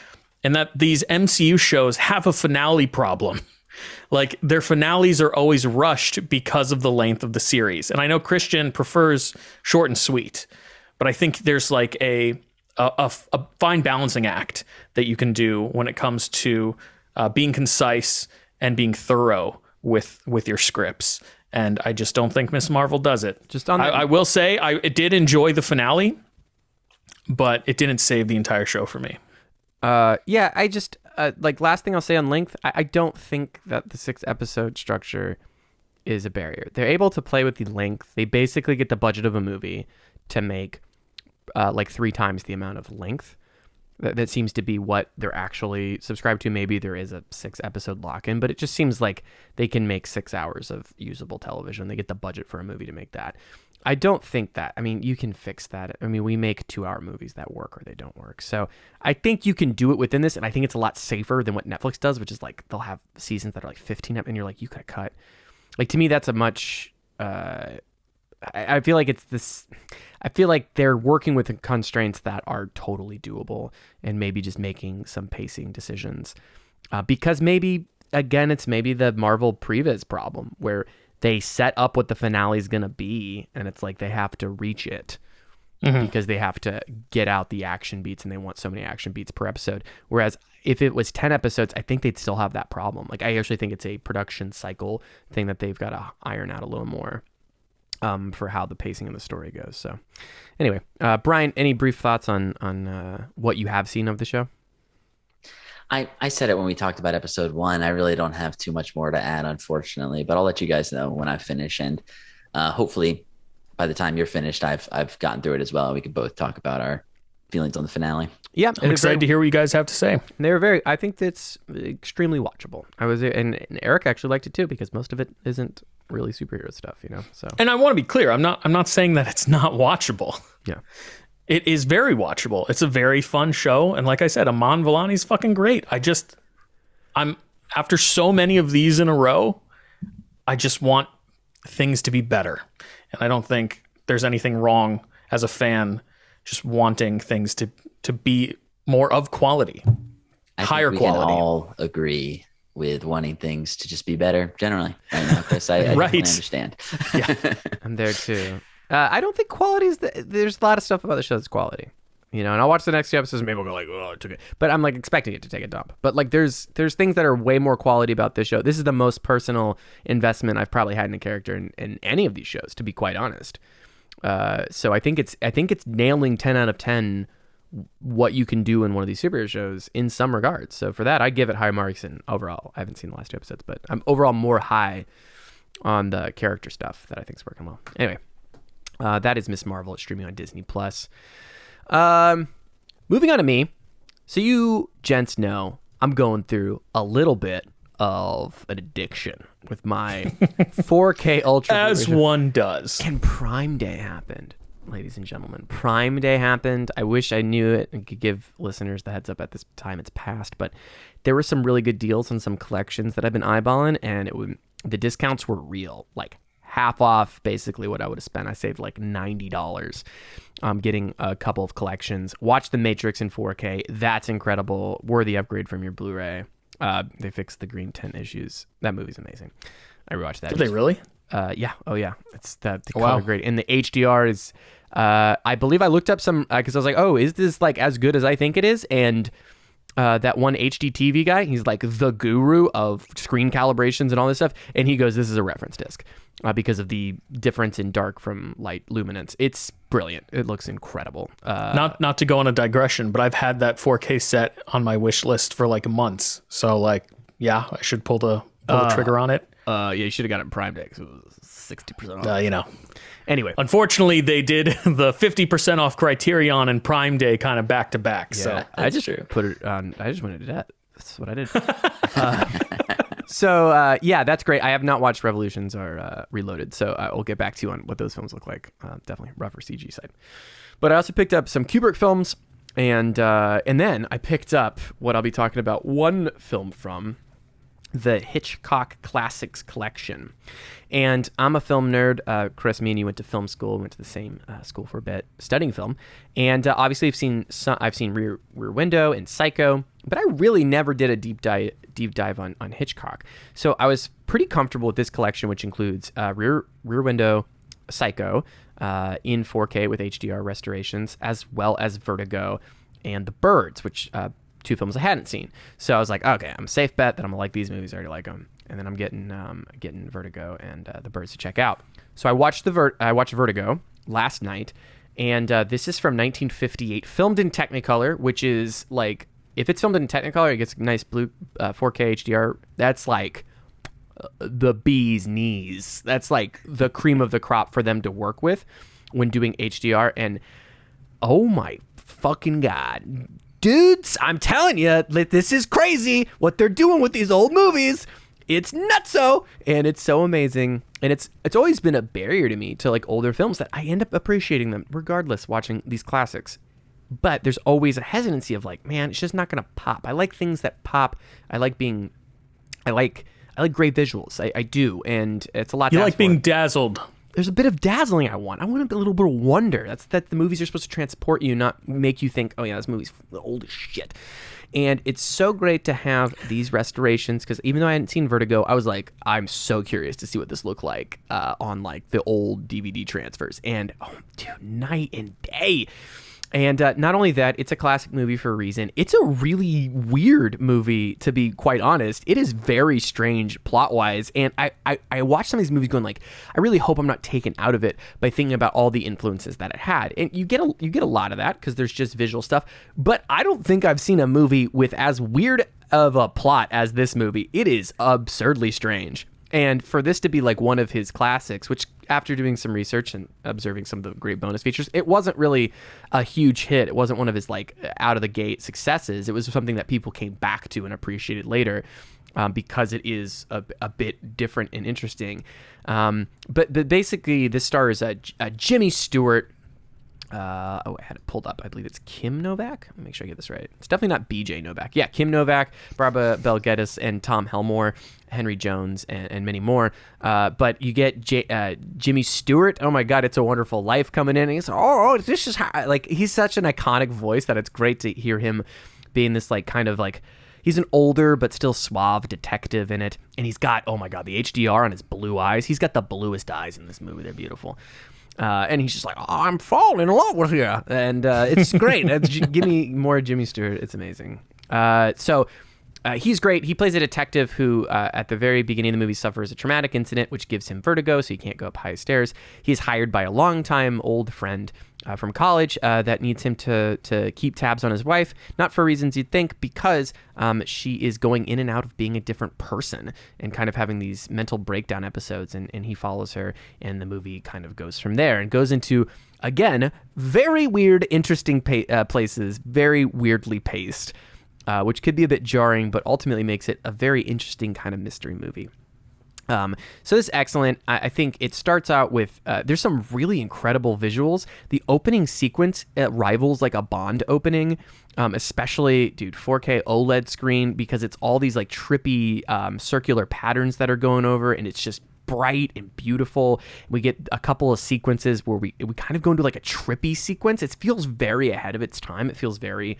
and that these MCU shows have a finale problem. Like, their finales are always rushed because of the length of the series. And I know Christian prefers short and sweet, but I think there's like a fine balancing act that you can do when it comes to being concise and being thorough with your scripts. And I just don't think Miss Marvel does it. Just on I will say it did enjoy the finale, but it didn't save the entire show for me.
Yeah, I just like, last thing I'll say on length, I don't think that the 6-episode structure is a barrier. They're able to play with the length. They basically get the budget of a movie to make like 3 times the amount of length. That seems to be what they're actually subscribed to. Maybe there is a 6-episode lock-in, but it just seems like they can make 6 hours of usable television. They get the budget for a movie to make that. I don't think that. I mean, you can fix that. I mean, we make 2-hour movies that work or they don't work. So I think you can do it within this, and I think it's a lot safer than what Netflix does, which is like they'll have seasons that are like 15 up, and you're like, you could cut. Like, to me, that's a much... I feel like it's this... I feel like they're working with constraints that are totally doable, and maybe just making some pacing decisions. Because maybe, again, it's maybe the Marvel previs problem, where they set up what the finale is going to be, and it's like they have to reach it because they have to get out the action beats, and they want so many action beats per episode. Whereas if it was 10 episodes, I think they'd still have that problem. Like, I actually think it's a production cycle thing that they've got to iron out a little more for how the pacing of the story goes. So anyway, Brian, any brief thoughts on what you have seen of the show?
I said it when we talked about episode 1. I really don't have too much more to add, unfortunately, but I'll let you guys know when I finish. And hopefully by the time you're finished, I've gotten through it as well. We can both talk about our feelings on the finale.
Yeah,
I'm excited to hear what you guys have to say.
I think it's extremely watchable. And Eric actually liked it too, because most of it isn't really superhero stuff, So,
and I want to be clear, I'm not saying that it's not watchable.
Yeah.
It is very watchable. It's a very fun show. And like I said, Aman Vellani's fucking great. I'm after so many of these in a row, I just want things to be better. And I don't think there's anything wrong as a fan just wanting things to be more of quality, higher quality.
We can all agree with wanting things to just be better generally. Right now, Chris, I
right.
definitely understand.
Yeah.
I'm there too. I don't think quality is there's a lot of stuff about the show that's quality, and I'll watch the next 2 episodes and maybe I'll go like, oh, it took it. But I'm like expecting it to take a dump. But like there's things that are way more quality about this show. This is the most personal investment I've probably had in a character in any of these shows, to be quite honest. So I think it's nailing 10 out of 10 what you can do in one of these superhero shows in some regards. So for that, I give it high marks. And overall, I haven't seen the last 2 episodes, but I'm overall more high on the character stuff that I think is working well. Anyway. That is Miss Marvel. It's streaming on Disney+. Moving on to me. So you gents know I'm going through a little bit of an addiction with my 4K Ultra.
As one does.
And Prime Day happened, ladies and gentlemen. Prime Day happened. I wish I knew it and could give listeners the heads up at this time. It's past, but there were some really good deals on some collections that I've been eyeballing, and the discounts were real, like half off basically what I would have spent. I saved like $90 getting a couple of collections. Watch The Matrix in 4K. That's incredible. Worthy upgrade from your Blu-ray. They fixed the green tint issues. That movie's amazing. I rewatched that.
Did they really?
Yeah. Oh, yeah. It's the color grade. And the HDR is, I believe I looked up some, because I was like, oh, is this like as good as I think it is? And that one HD TV guy, he's like the guru of screen calibrations and all this stuff. And he goes, this is a reference disc because of the difference in dark from light luminance. It's brilliant. It looks incredible.
Not to go on a digression, but I've had that 4K set on my wish list for like months. So like, yeah, I should pull the trigger on it.
Yeah, you should have got it in Prime Day because it was 60% off.
You know.
Anyway.
Unfortunately, they did the 50% off Criterion and Prime Day kind of back to back.
Yeah,
So
I just put it on. I just went into debt. That's what I did. So yeah, that's great. I have not watched Revolutions or Reloaded, so I will get back to you on what those films look like. Definitely rougher CG side. But I also picked up some Kubrick films, and then I picked up what I'll be talking about. One film from the Hitchcock Classics collection. And I'm a film nerd. Chris, me and you went to film school. We went to the same school for a bit, studying film. And obviously, I've seen Rear Window and Psycho, but I really never did a deep dive on Hitchcock. So I was pretty comfortable with this collection, which includes Rear Window, Psycho, in 4K with HDR restorations, as well as Vertigo and The Birds, which two films I hadn't seen. So I was like, okay, I'm a safe bet that I'm gonna like these movies. I already like them, and then I'm getting Vertigo and The Birds to check out. So I watched Vertigo last night, and this is from 1958, filmed in Technicolor, which is like, if it's filmed in Technicolor, it gets nice blue 4K HDR. That's like the bee's knees. That's like the cream of the crop for them to work with when doing HDR. And oh my fucking God, dudes, I'm telling you, this is crazy what they're doing with these old movies. It's nutso, and it's so amazing. And it's always been a barrier to me to like older films that I end up appreciating them regardless watching these classics. But there's always a hesitancy of like, man, it's just not gonna pop. I like things that pop. I like great visuals. I do, and it's a lot.
You like being dazzled.
There's a bit of dazzling I want. I want a little bit of wonder. That's that the movies are supposed to transport you, not make you think, oh yeah, this movie's old as shit. And it's so great to have these restorations, because even though I hadn't seen Vertigo, I was like, I'm so curious to see what this looked like on like the old DVD transfers. And oh, dude, night and day. And not only that, it's a classic movie for a reason. It's a really weird movie, to be quite honest. It is very strange plot-wise. And I watch some of these movies going like, I really hope I'm not taken out of it by thinking about all the influences that it had. And you get a lot of that because there's just visual stuff. But I don't think I've seen a movie with as weird of a plot as this movie. It is absurdly strange. And for this to be like one of his classics, which after doing some research and observing some of the great bonus features, it wasn't really a huge hit. It wasn't one of his like out of the gate successes. It was something that people came back to and appreciated later because it is a bit different and interesting. But basically, this stars Jimmy Stewart. I had it pulled up. I believe it's Kim Novak. Let me make sure I get this right. It's definitely not BJ Novak. Yeah, Kim Novak, Barbara Bel Geddes, and Tom Helmore, Henry Jones, and many more. But you get Jimmy Stewart. Oh my God, It's a Wonderful Life coming in. And he's this is how, like, he's such an iconic voice that it's great to hear him being this like kind of like, he's an older but still suave detective in it. And he's got, oh my God, the HDR on his blue eyes. He's got the bluest eyes in this movie. They're beautiful. And he's just like, oh, I'm falling in love with you. And it's great. Give me more Jimmy Stewart. It's amazing. So he's great. He plays a detective who, at the very beginning of the movie, suffers a traumatic incident, which gives him vertigo, so he can't go up high stairs. He's hired by a longtime old friend from college that needs him to keep tabs on his wife, not for reasons you'd think, because she is going in and out of being a different person and kind of having these mental breakdown episodes, and he follows her, and the movie kind of goes from there and goes into, again, very weird, interesting places, very weirdly paced, which could be a bit jarring, but ultimately makes it a very interesting kind of mystery movie. So this is excellent. I think it starts out with, there's some really incredible visuals. The opening sequence rivals like a Bond opening, especially, dude, 4K OLED screen, because it's all these like trippy circular patterns that are going over, and it's just bright and beautiful. We get a couple of sequences where we kind of go into like a trippy sequence. It feels very ahead of its time. It feels very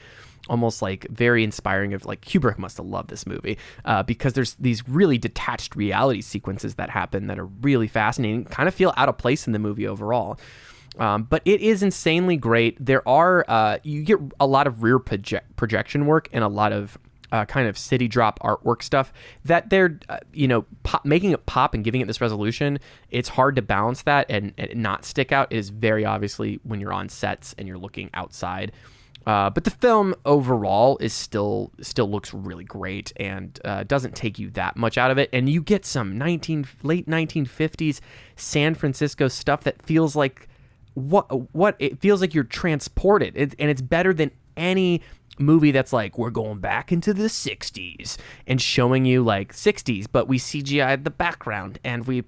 almost like very inspiring. Of like Kubrick must have loved this movie because there's these really detached reality sequences that happen that are really fascinating, kind of feel out of place in the movie overall. But it is insanely great. There are you get a lot of rear projection work and a lot of kind of city drop artwork stuff that they're making it pop and giving it this resolution. It's hard to balance that and not stick out. It is very obviously when you're on sets and you're looking outside. But the film overall is still looks really great and doesn't take you that much out of it. And you get some late 1950s San Francisco stuff that feels like what it feels like you're transported. And it's better than any movie that's like, we're going back into the 60s and showing you like 60s, but we CGI'd the background and we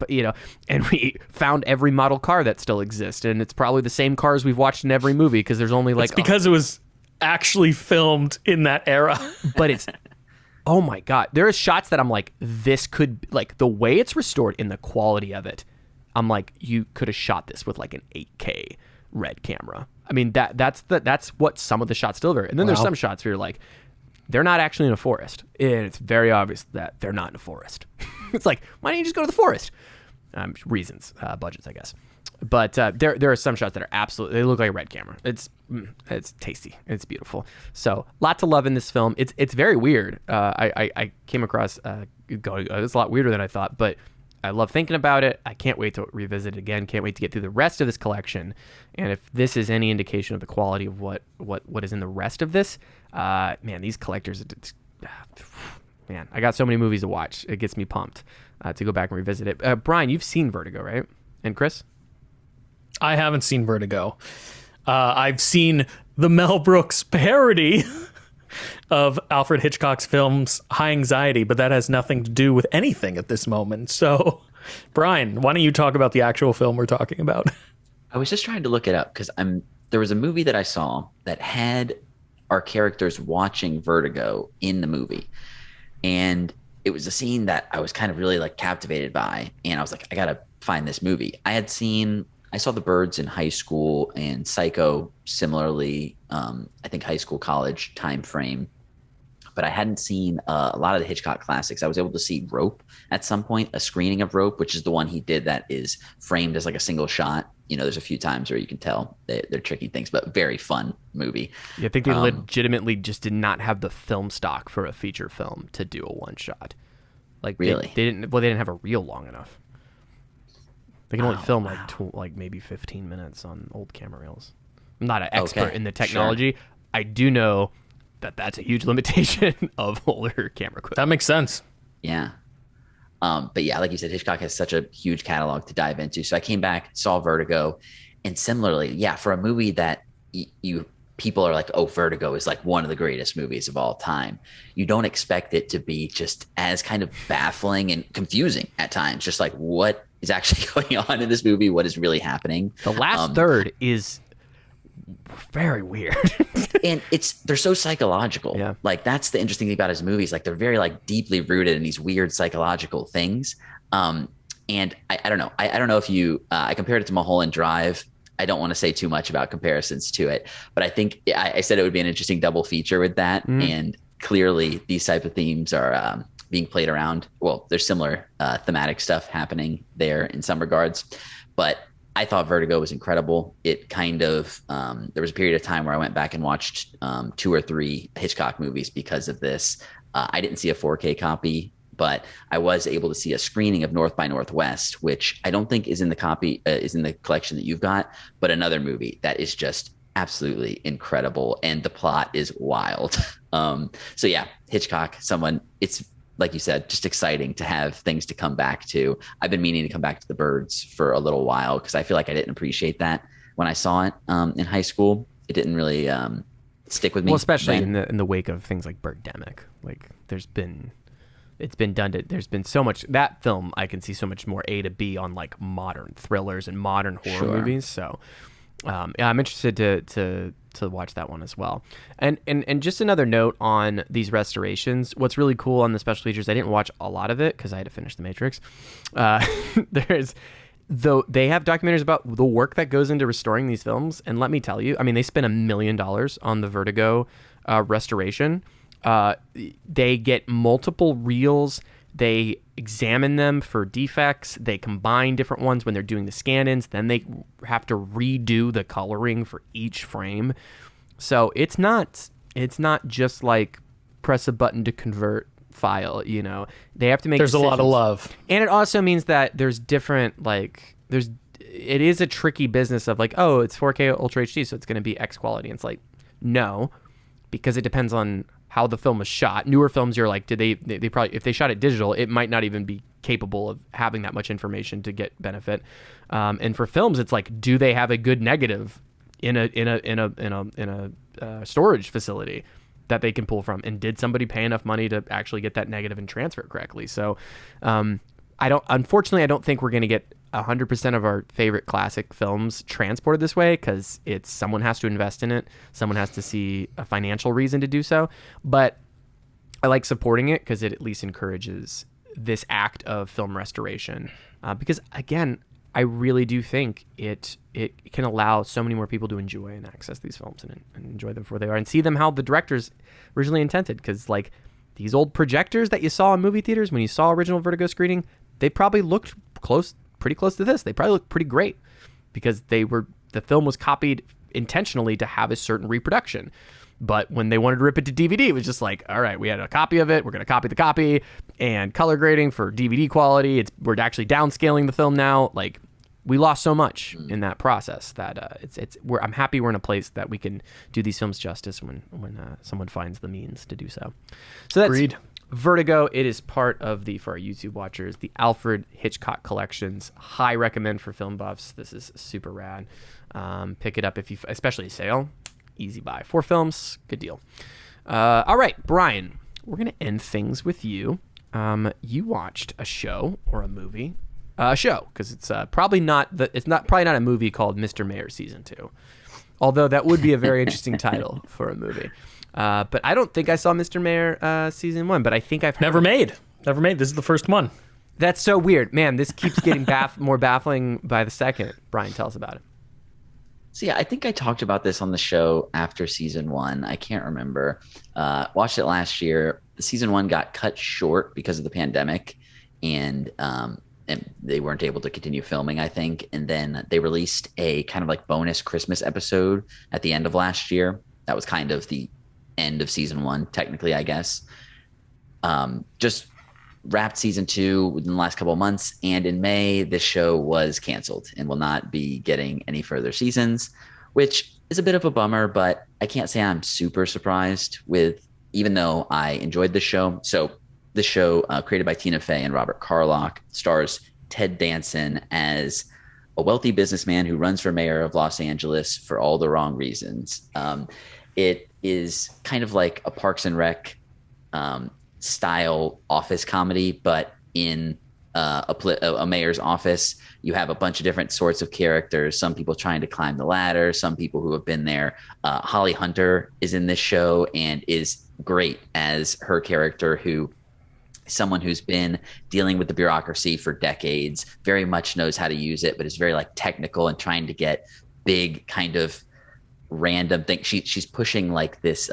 found every model car that still exists. And it's probably the same cars we've watched in every movie because there's only like...
It's because it was actually filmed in that era.
But it's... Oh my God. There are shots that I'm like, this could... Like, the way it's restored and the quality of it, I'm like, you could have shot this with like an 8K red camera. I mean, that's what some of the shots deliver. And then there's some shots where you're like, they're not actually in a forest. And it's very obvious that they're not in a forest. It's like, why don't you just go to the forest? Reasons, budgets, I guess. But there are some shots that are absolutely, they look like a red camera. It's tasty. It's beautiful. So lots of love in this film. It's very weird. I came across it's a lot weirder than I thought, but I love thinking about it. I can't wait to revisit it again. Can't wait to get through the rest of this collection. And if this is any indication of the quality of what is in the rest of this, man, these collectors, man, I got so many movies to watch. It gets me pumped to go back and revisit it. Brian, you've seen Vertigo, right? And Chris?
I haven't seen Vertigo. I've seen the Mel Brooks parody of Alfred Hitchcock's films High Anxiety, but that has nothing to do with anything at this moment. So, Brian, why don't you talk about the actual film we're talking about?
I was just trying to look it up because there was a movie that I saw that had our characters watching Vertigo in the movie. And it was a scene that I was kind of really like captivated by. And I was like, I got to find this movie. I saw The Birds in high school and Psycho similarly, I think high school, college time frame. But I hadn't seen a lot of the Hitchcock classics. I was able to see Rope at some point, a screening of Rope, which is the one he did that is framed as like a single shot. You know, there's a few times where you can tell they're tricky things, but very fun movie.
Yeah, I think they legitimately just did not have the film stock for a feature film to do a one shot. Like
really?
They didn't have a reel long enough. They can only film like maybe 15 minutes on old camera reels. I'm not an expert in the technology. Sure. I do know that that's a huge limitation of older camera equipment.
That makes sense.
Yeah. But yeah, like you said, Hitchcock has such a huge catalog to dive into. So I came back, saw Vertigo, and similarly, yeah, for a movie that people are like, oh, Vertigo is like one of the greatest movies of all time. You don't expect it to be just as kind of baffling and confusing at times. Just like, what is actually going on in this movie? What is really happening?
The last third is very weird.
And they're so psychological.
Yeah.
Like that's the interesting thing about his movies. Like they're very like deeply rooted in these weird psychological things. And I don't know. I don't know if I compared it to Mulholland Drive. I don't want to say too much about comparisons to it, but I think I said it would be an interesting double feature with that. And clearly these type of themes are being played around. Well, there's similar thematic stuff happening there in some regards, but I thought Vertigo was incredible. It kind of, there was a period of time where I went back and watched 2 or 3 Hitchcock movies because of this. I didn't see a 4K copy, but I was able to see a screening of North by Northwest, which I don't think is in the collection that you've got, but another movie that is just absolutely incredible. And the plot is wild. So yeah, Hitchcock, it's like you said, just exciting to have things to come back to. I've been meaning to come back to The Birds for a little while because I feel like I didn't appreciate that when I saw it in high school. It didn't really stick with me.
Well, especially in the wake of things like Birdemic. Like there's been so much, that film I can see so much more A to B on like modern thrillers and modern horror movies. So yeah, I'm interested to to watch that one as well. And just another note on these restorations. What's really cool on the special features, I didn't watch a lot of it because I had to finish The Matrix. Though they have documentaries about the work that goes into restoring these films, and let me tell you, I mean, they spent $1 million on the Vertigo restoration. They get multiple reels. They examine them for defects. They combine different ones when they're doing the scan-ins. Then they have to redo the coloring for each frame. So it's not just like press a button to convert file, you know. They have to make
There's
decisions.
a lot of love.
And it also means that there's different, it is a tricky business of like, oh, it's 4K Ultra HD, so it's going to be X quality. And it's like, no, because it depends on how the film was shot. Newer films, you're like, did they probably, if they shot it digital, it might not even be capable of having that much information to get benefit. And for films, it's like, do they have a good negative in a storage facility that they can pull from? And did somebody pay enough money to actually get that negative and transfer it correctly? So, unfortunately, I don't think we're going to get 100% of our favorite classic films transported this way, because someone has to invest in it. Someone has to see a financial reason to do so. But I like supporting it because it at least encourages this act of film restoration. Because again, I really do think it can allow so many more people to enjoy and access these films and enjoy them for what they are and see them how the directors originally intended. Because like these old projectors that you saw in movie theaters when you saw original Vertigo screening, they probably looked pretty close to this. They probably looked pretty great because the film was copied intentionally to have a certain reproduction. But when they wanted to rip it to DVD, it was just like, all right, we had a copy of it. We're going to copy the copy and color grading for DVD quality. We're actually downscaling the film now. Like, we lost so much in that process that I'm happy we're in a place that we can do these films justice when someone finds the means to do so. So that's
Agreed.
Vertigo. It is part of for our YouTube watchers, the Alfred Hitchcock collections. High recommend for film buffs. This is super rad. Pick it up especially a sale. Easy buy. 4 films, good deal. All right, Brian, we're gonna end things with you. You watched a show or a movie. A show, because it's probably not a movie called Mr. Mayor Season 2. Although that would be a very interesting title for a movie. But I don't think I saw Mr. Mayor Season 1, but I think I've heard
Never made. This is the first one.
That's so weird. Man, this keeps getting more baffling by the second. Brian, tell us about it.
So yeah, I think I talked about this on the show after season 1. I can't remember. Watched it last year. Season 1 got cut short because of the pandemic, and they weren't able to continue filming, I think. And then they released a kind of like bonus Christmas episode at the end of last year. That was kind of the end of season 1, technically, I guess. Just wrapped season 2 within the last couple of months. And in May, this show was canceled and will not be getting any further seasons, which is a bit of a bummer, but I can't say I'm super surprised even though I enjoyed the show. So the show, created by Tina Fey and Robert Carlock, stars Ted Danson as a wealthy businessman who runs for mayor of Los Angeles for all the wrong reasons. It is kind of like a Parks and Rec style office comedy, but in a mayor's office. You have a bunch of different sorts of characters, some people trying to climb the ladder, some people who have been there. Holly Hunter is in this show and is great as her character, someone who's been dealing with the bureaucracy for decades, very much knows how to use it, but is very like technical and trying to get big kind of random things. She's pushing like this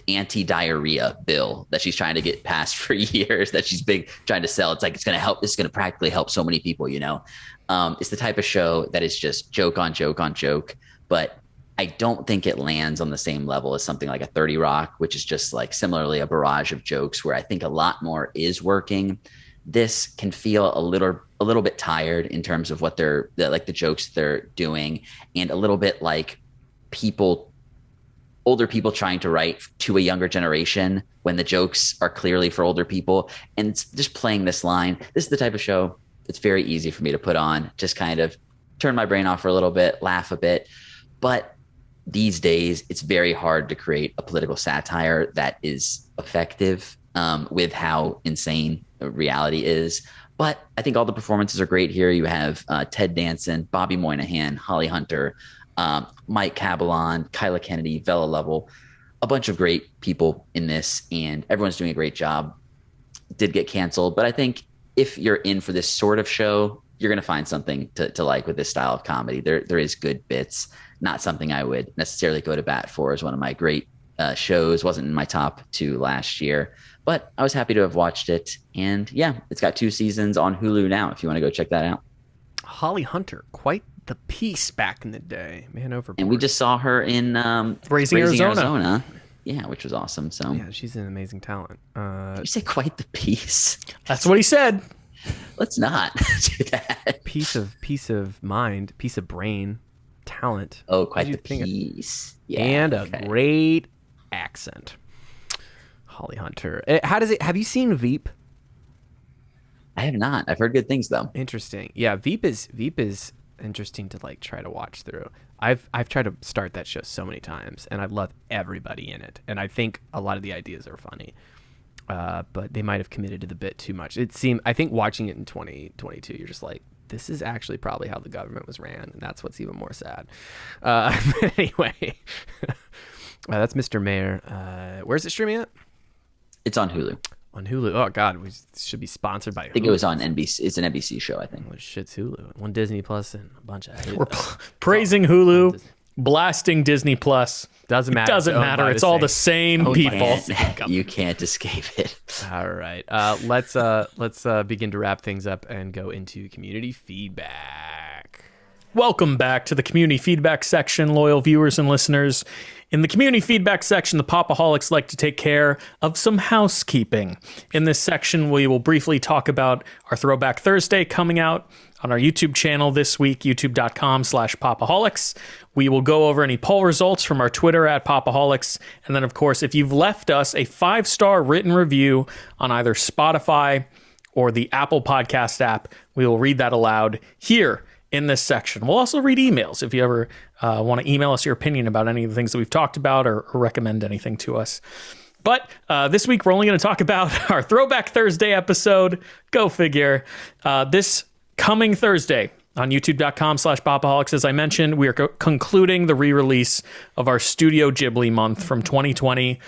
anti-diarrhea bill that she's trying to get passed for years, that she's trying to sell. It's like, it's going to practically help so many people, you know? It's the type of show that is just joke on joke on joke, but I don't think it lands on the same level as something like a 30 Rock, which is just like similarly a barrage of jokes where I think a lot more is working. This can feel a little bit tired in terms of what the jokes they're doing, and a little bit like older people trying to write to a younger generation when the jokes are clearly for older people. And it's just playing this line. This is the type of show that's very easy for me to put on, just kind of turn my brain off for a little bit, laugh a bit. But these days, it's very hard to create a political satire that is effective with how insane reality is. But I think all the performances are great here. You have Ted Danson, Bobby Moynihan, Holly Hunter, Mike Cabalon, Kyla Kennedy, Vela Lovell, a bunch of great people in this, and everyone's doing a great job. Did get canceled, but I think if you're in for this sort of show, you're going to find something to like with this style of comedy. There is good bits, not something I would necessarily go to bat for as one of my great shows. Wasn't in my top 2 last year, but I was happy to have watched it. And yeah, it's got 2 seasons on Hulu now if you want to go check that out.
Holly Hunter, quite the piece back in the day. Man overboard.
And we just saw her in
Raising Arizona.
Yeah, which was awesome. So
Yeah, she's an amazing talent.
did you say quite the piece?
That's what he said.
Let's not do that.
Piece of mind, piece of brain, talent.
Oh, quite
What
the
did you think
piece. Yeah,
and a
okay.
great accent. Holly Hunter. How does it? Have you seen Veep?
I have not. I've heard good things though.
Interesting. Yeah, Veep is interesting to like try to watch through. I've tried to start that show so many times, and I love everybody in it, and I think a lot of the ideas are funny. But they might have committed to the bit too much. I think watching it in 2022, you're just like, this is actually probably how the government was ran, and that's what's even more sad. Anyway, that's Mr. Mayor. Where's it streaming at?
It's on Hulu.
On Hulu. Oh God, we should be sponsored by Hulu.
I think it was on NBC. It's an NBC show, I think.
What shit's Hulu? One Disney Plus and a bunch of.
We're praising Hulu, blasting Disney Plus.
Doesn't matter.
Doesn't matter. It's all the same people.
You can't escape it.
All right. Let's begin to wrap things up and go into community feedback.
Welcome back to the community feedback section, loyal viewers and listeners. In the community feedback section, the Pop-O-Holics like to take care of some housekeeping. In this section, we will briefly talk about our Throwback Thursday coming out on our YouTube channel this week, youtube.com/Pop-O-Holics. We will go over any poll results from our Twitter at Pop-O-Holics. And then, of course, if you've left us a 5-star written review on either Spotify or the Apple Podcast app, we will read that aloud here in this section. We'll also read emails if you ever want to email us your opinion about any of the things that we've talked about or recommend anything to us. But this week, we're only going to talk about our Throwback Thursday episode. Go figure. This coming Thursday on youtube.com/Pop-O-Holics, as I mentioned, we are concluding the re-release of our Studio Ghibli month from 2020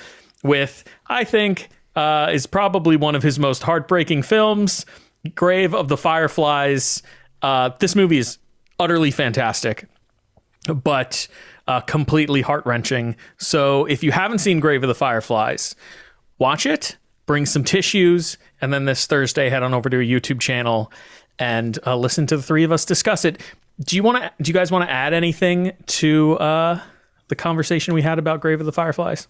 with, I think, is probably one of his most heartbreaking films, Grave of the Fireflies. This movie is utterly fantastic, but completely heart-wrenching. So if you haven't seen Grave of the Fireflies, watch it, bring some tissues, and then this Thursday head on over to a YouTube channel and listen to the three of us discuss it. Do you guys want to add anything to the conversation we had about Grave of the Fireflies?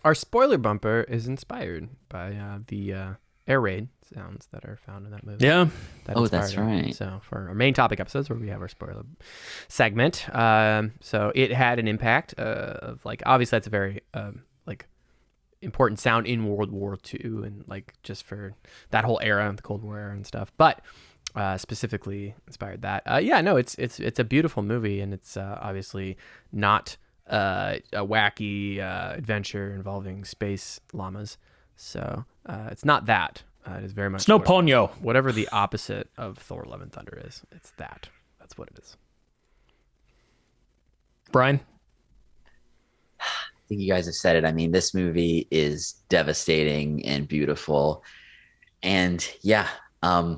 Our spoiler bumper is inspired by the air raid sounds that are found in that movie.
Yeah.
That's right.
So for our main topic episodes where we have our spoiler segment, so it had an impact of like, obviously that's a very like important sound in World War II and like just for that whole era, the Cold War era and stuff. But specifically inspired that. It's a beautiful movie, and it's obviously not a wacky adventure involving space llamas. So it's not that. It is very much
It's no Ponyo.
Whatever the opposite of Thor: Love and Thunder is. It's that. That's what it is.
Brian?
I think you guys have said it. I mean, this movie is devastating and beautiful. And yeah, I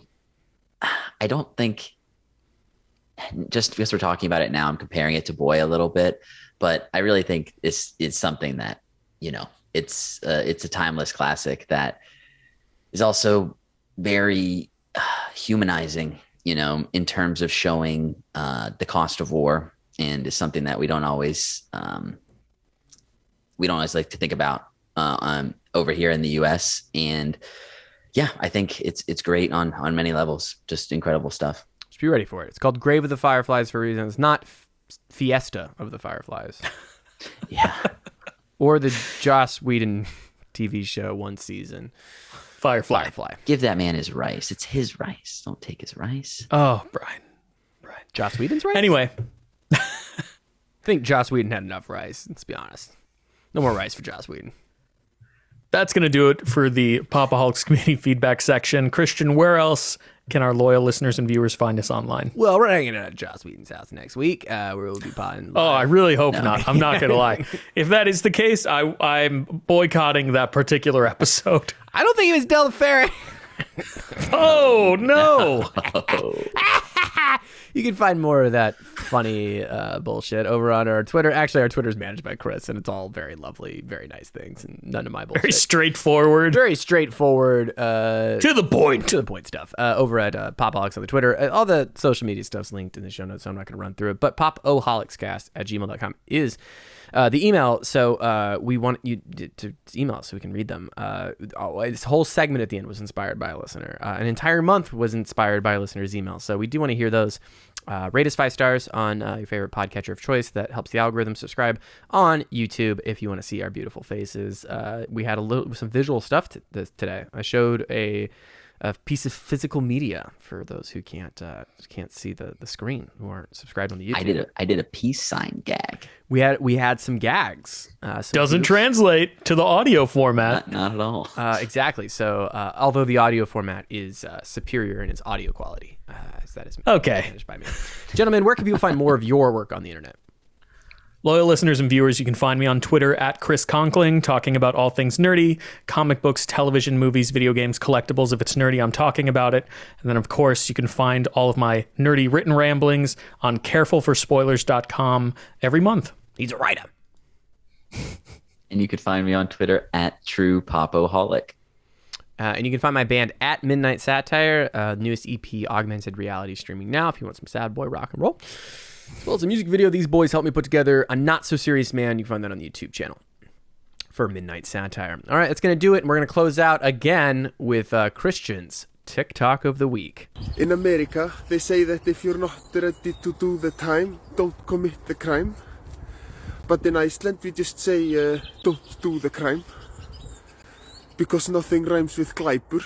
don't think, just because we're talking about it now, I'm comparing it to Boy a little bit, but I really think it's something that, it's a timeless classic that is also very humanizing, in terms of showing the cost of war, and is something that we don't always like to think about over here in the U.S. And yeah, I think it's great on many levels. Just incredible stuff.
Just be ready for it. It's called Grave of the Fireflies for a reason. It's not Fiesta of the Fireflies.
Yeah.
Or the Joss Whedon TV show one season.
Firefly.
Give that man his rice. It's his rice. Don't take his rice.
Oh, Brian.
Joss Whedon's rice?
Anyway.
I think Joss Whedon had enough rice, let's be honest. No more rice for Joss Whedon.
That's going to do it for the Pop-O-Holics community feedback section. Christian, where else can our loyal listeners and viewers find us online?
Well, we're hanging out at Joss Whedon's house next week, where we'll be potting.
Oh, I really hope not. I'm not going to lie. If that is the case, I'm boycotting that particular episode.
I don't think it was Del Ferry.
Oh, no.
You can find more of that funny bullshit over on our Twitter. Actually, our Twitter's managed by Chris, and it's all very lovely, very nice things, and none of my bullshit.
Very straightforward.
Very straightforward.
To the point.
To the point stuff. Over at Pop-O-Holics on the Twitter. All the social media stuff's linked in the show notes, so I'm not going to run through it. But Pop-O-Holicscast@gmail.com is the email. So we want you to email us so we can read them. This whole segment at the end was inspired by a listener. An entire month was inspired by a listener's email. So we do want to hear those. Rate us 5 stars on your favorite podcatcher of choice. That helps the algorithm. Subscribe on YouTube if you want to see our beautiful faces. We had some visual stuff today. I showed a piece of physical media for those who can't see the screen, who aren't subscribed on the YouTube.
I did a peace sign gag.
We had some gags.
Doesn't translate to the audio format.
Not at all.
Exactly. So although the audio format is superior in its audio quality, as that is managed by me. Gentlemen, where can people find more of your work on the internet?
Loyal listeners and viewers, you can find me on Twitter at Chris Conkling, talking about all things nerdy, comic books, television, movies, video games, collectibles. If it's nerdy, I'm talking about it. And then, of course, you can find all of my nerdy written ramblings on carefulforspoilers.com every month.
He's a writer.
And you can find me on Twitter at True Pop-O-Holic.
And you can find my band at Midnight Satire, newest EP, Augmented Reality, streaming now if you want some sad boy rock and roll. As well as a music video these boys helped me put together, A Not So Serious Man. You can find that on the YouTube channel for Midnight Satire. All right, that's going to do it. And we're going to close out again with Christian's TikTok of the week.
In America, they say that if you're not ready to do the time, don't commit the crime. But in Iceland, we just say, don't do the crime. Because nothing rhymes with glæpur.